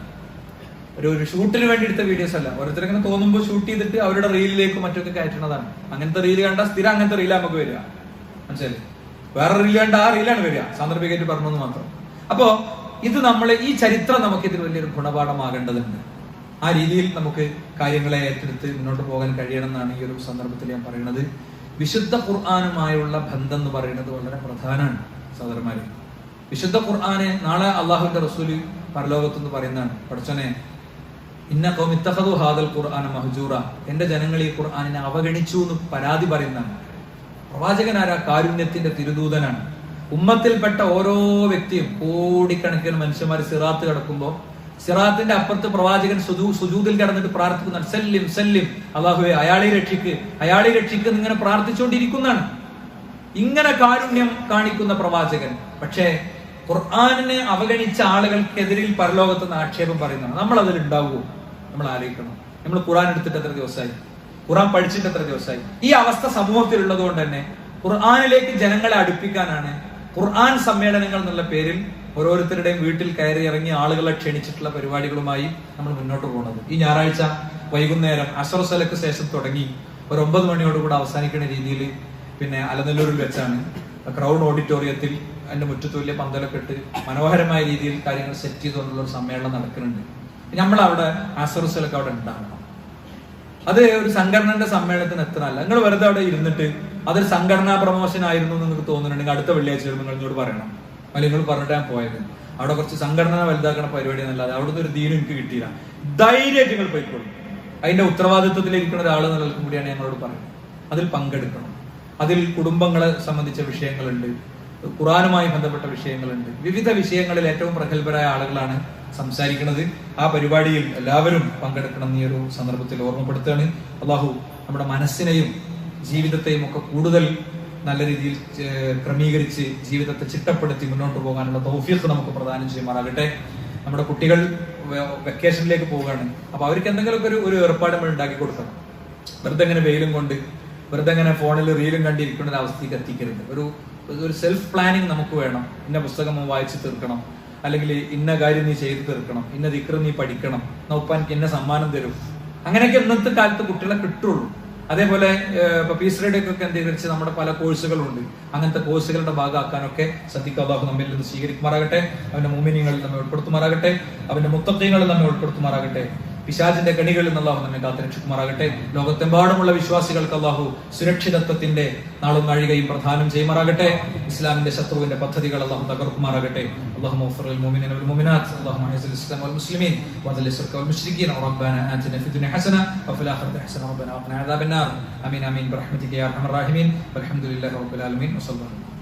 ഒരു ഷൂട്ടിന് വേണ്ടി എടുത്ത വീഡിയോസ് അല്ല. ഓരോരുത്തരിങ്ങനെ തോന്നുമ്പോൾ ഷൂട്ട് ചെയ്തിട്ട് അവരുടെ റീലിലേക്കും മറ്റൊക്കെ കയറ്റുന്നതാണ്. അങ്ങനത്തെ റീല് കണ്ടാൽ സ്ഥിരം അങ്ങനത്തെ റീലാണ് നമുക്ക് വരിക. മനസ്സിലായി? വേറെ റീല് കണ്ട ആ റീലാണ് വരിക. സാന്ദർഭികമായിട്ട് പറഞ്ഞെന്ന് മാത്രം. അപ്പോ ഇത് ഈ ചരിത്രം നമുക്ക് ഇതിൽ വലിയൊരു ഗുണപാഠമാകേണ്ടതുണ്ട്. ആ രീതിയിൽ നമുക്ക് കാര്യങ്ങളെ ഏറ്റെടുത്ത് മുന്നോട്ട് പോകാൻ കഴിയണം എന്നാണ് ഈ ഒരു സന്ദർഭത്തിൽ ഞാൻ പറയുന്നത്. വിശുദ്ധ ഖുർആനുമായുള്ള ബന്ധം എന്ന് പറയുന്നത് വളരെ പ്രധാനമാണ് സഹോദരന്മാരെ. വിശുദ്ധ ഖുർആന് നാളെ അള്ളാഹുവിന്റെ റസൂല് പരലോകത്തെന്ന് പറയുന്നതാണ്, പഠിച്ചോനെ ഇന്ന ഖൗമി ഇത്തഖദു ഹാദൽ ഖുർആന മഹ്ജൂറ, എന്റെ ജനങ്ങൾ ഈ ഖുർആനിനെ അവഗണിച്ചു എന്ന് പരാതി പറയുന്നതാണ്. പ്രവാചകനാരാ? കാരുണ്യത്തിന്റെ തിരുദൂതനാണ്. ഉമ്മത്തിൽപ്പെട്ട ഓരോ വ്യക്തിയും, കോടിക്കണക്കിന് മനുഷ്യന്മാർ സിറാത്ത് കിടക്കുമ്പോൾ സിറാത്തിന്റെ അപ്പുറത്ത് പ്രവാചകൻ സുജൂദിൽ കിടന്നിട്ട് പ്രാർത്ഥിക്കുന്നതാണ്, സല്ലിം സല്ലിം, അല്ലാഹുവേ അയാളെ രക്ഷിക്ക് ഇങ്ങനെ പ്രാർത്ഥിച്ചുകൊണ്ടിരിക്കുന്നതാണ്. ഇങ്ങനെ കാരുണ്യം കാണിക്കുന്ന പ്രവാചകൻ. പക്ഷേ ഖുർആനിനെ അവഗണിച്ച ആളുകൾക്കെതിരിൽ പരലോകത്ത് ആക്ഷേപം പറയുന്നതാണ്. നമ്മൾ അതിൽ ഉണ്ടാവുമോ? നമ്മൾ ആലോചിക്കണം. നമ്മൾ ഖുർആൻ എടുത്തിട്ട് എത്ര ദിവസമായി? ഖുർആൻ പഠിച്ചിട്ട് എത്ര ദിവസമായി? ഈ അവസ്ഥ സമൂഹത്തിൽ ഉള്ളത് കൊണ്ട് തന്നെ ഖുർആനിലേക്ക് ജനങ്ങളെ അടുപ്പിക്കാനാണ് ഖുർആൻ സമ്മേളനങ്ങൾ എന്നുള്ള പേരിൽ ഓരോരുത്തരുടെയും വീട്ടിൽ കയറി ഇറങ്ങി ആളുകളെ ക്ഷണിച്ചിട്ടുള്ള പരിപാടികളുമായി നമ്മൾ മുന്നോട്ട് പോകുന്നത്. ഈ ഞായറാഴ്ച വൈകുന്നേരം അസ്ർ സലക്ക് ശേഷം തുടങ്ങി ഒരു 9 മണിയോടുകൂടെ അവസാനിക്കുന്ന രീതിയിൽ പിന്നെ അലനല്ലൂരിൽ വെച്ചാണ് ക്രൗൺ ഓഡിറ്റോറിയത്തിൽ അതിന്റെ മുറ്റത്തുല്യ പന്തലൊക്കെ ഇട്ട് മനോഹരമായ രീതിയിൽ കാര്യങ്ങൾ സെറ്റ് ചെയ്തുകൊണ്ടുള്ള ഒരു സമ്മേളനം നടക്കുന്നുണ്ട്. നമ്മളവിടെ അസ്ർ സലക്ക് അവിടെ ഉണ്ടാകണം. അത് ഒരു സംഘടനയുടെ സമ്മേളനത്തിന് എത്രയല്ല. നിങ്ങൾ വെറുതെ അവിടെ ഇരുന്നിട്ട് അതൊരു സംഘടനാ പ്രമോഷൻ ആയിരുന്നു എന്ന് നിങ്ങൾക്ക് തോന്നുന്നുണ്ടെങ്കിൽ അടുത്ത വെള്ളിയാഴ്ച നിങ്ങൾ ഇങ്ങോട്ട് പറയണം. അല്ലെങ്കിൽ നിങ്ങൾ പറഞ്ഞിട്ട് ഞാൻ പോയത് അവിടെ കുറച്ച് സംഘടന വലുതാക്കണ പരിപാടി എന്നല്ലാതെ അവിടുന്ന് ഒരു ദീനം എനിക്ക് കിട്ടിയില്ല. ധൈര്യമായിട്ട് നിങ്ങൾ പോയിക്കോളും. അതിന്റെ ഉത്തരവാദിത്വത്തിലിരിക്കുന്ന ഒരാൾ എന്നുള്ളതും കൂടിയാണ് ഞങ്ങളോട് പറയുന്നത്. അതിൽ പങ്കെടുക്കണം. അതിൽ കുടുംബങ്ങളെ സംബന്ധിച്ച വിഷയങ്ങളുണ്ട്, ഖുർആനുമായി ബന്ധപ്പെട്ട വിഷയങ്ങളുണ്ട്, വിവിധ വിഷയങ്ങളിൽ ഏറ്റവും പ്രഗത്ഭരായ ആളുകളാണ് സംസാരിക്കുന്നത്. ആ പരിപാടിയിൽ എല്ലാവരും പങ്കെടുക്കണം ഈ ഒരു സന്ദർഭത്തിൽ ഓർമ്മപ്പെടുത്തുകയാണ്. അള്ളാഹു നമ്മുടെ മനസ്സിനെയും ജീവിതത്തെയും ഒക്കെ കൂടുതൽ നല്ല രീതിയിൽ ക്രമീകരിച്ച് ജീവിതത്തെ ചിട്ടപ്പെടുത്തി മുന്നോട്ട് പോകാനുള്ള തൗഫീഖ് നമുക്ക് പ്രദാനം ചെയ്യുമാറാകട്ടെ. നമ്മുടെ കുട്ടികൾ വെക്കേഷനിലേക്ക് പോവുകയാണ്. അപ്പൊ അവർക്ക് എന്തെങ്കിലുമൊക്കെ ഒരു ഏർപ്പാട് നമ്മൾ ഉണ്ടാക്കി കൊടുക്കണം. വെറുതെ ഇങ്ങനെ വെയിലും കൊണ്ട് വെറുതെ ഇങ്ങനെ ഫോണിൽ റീലും കണ്ടിരിക്കുന്ന ഒരു അവസ്ഥയ്ക്ക് എത്തിക്കരുത്. ഒരു സെൽഫ് പ്ലാനിങ് നമുക്ക് വേണം. ഇന്ന പുസ്തകം വായിച്ച് തീർക്കണം, അല്ലെങ്കിൽ ഇന്ന കാര്യം നീ ചെയ്തു തീർക്കണം, ഇന്ന ദിക്ർ നീ പഠിക്കണം, ഉപ്പ എനിക്ക് ഇന്ന സമ്മാനം തരും. അങ്ങനെയൊക്കെ ഇന്നത്തെ കാലത്ത് കുട്ടികളെ കിട്ടുള്ളൂ. അതേപോലെ ഇപ്പൊ പീസ് റേഡിയോക്കൊക്കെ കേന്ദ്രീകരിച്ച് നമ്മുടെ പല കോഴ്സുകളുണ്ട്. അങ്ങനത്തെ കോഴ്സുകളുടെ ഭാഗമാക്കാനൊക്കെ സദ്ദിഖ് അല്ലാഹു നമ്മിൽ നിന്ന് സ്വീകരിക്കുമാറാകട്ടെ. അവന്റെ മുഅ്മിനീങ്ങളിൽ നമ്മെ ഉൾപ്പെടുത്തുമാറാകട്ടെ. അവന്റെ മുത്തഖീങ്ങളിൽ നമ്മെ ഉൾപ്പെടുത്തുമാറാകട്ടെ. പിശാചിന്റെ കണികളിൽ നിന്ന് അല്ലാഹു നമ്മെ കാത്തുരക്ഷിക്കുമാറാകട്ടെ. ലോകത്തെമ്പാടുമുള്ള വിശ്വാസികൾക്ക് അല്ലാഹു സുരക്ഷിതത്വത്തിന്റെ നാളും നാഴികയും പ്രധാനം ചെയ്യുമാറാകട്ടെ. ഇസ്ലാമിന്റെ ശത്രുവിന്റെ പദ്ധതികൾ അല്ലാഹു തകർക്കുമാറാകട്ടെ. اللهم اغفر للمؤمنين والمؤمنات اللهم اعز الاسلام والمسلمين واذل الشرك والمشركين ربنا آتنا في الدنيا حسنه وفي الاخره حسنه ربنا وقنا عذاب النار امين امين برحمتك يا ارحم الراحمين والحمد لله رب العالمين وصلى الله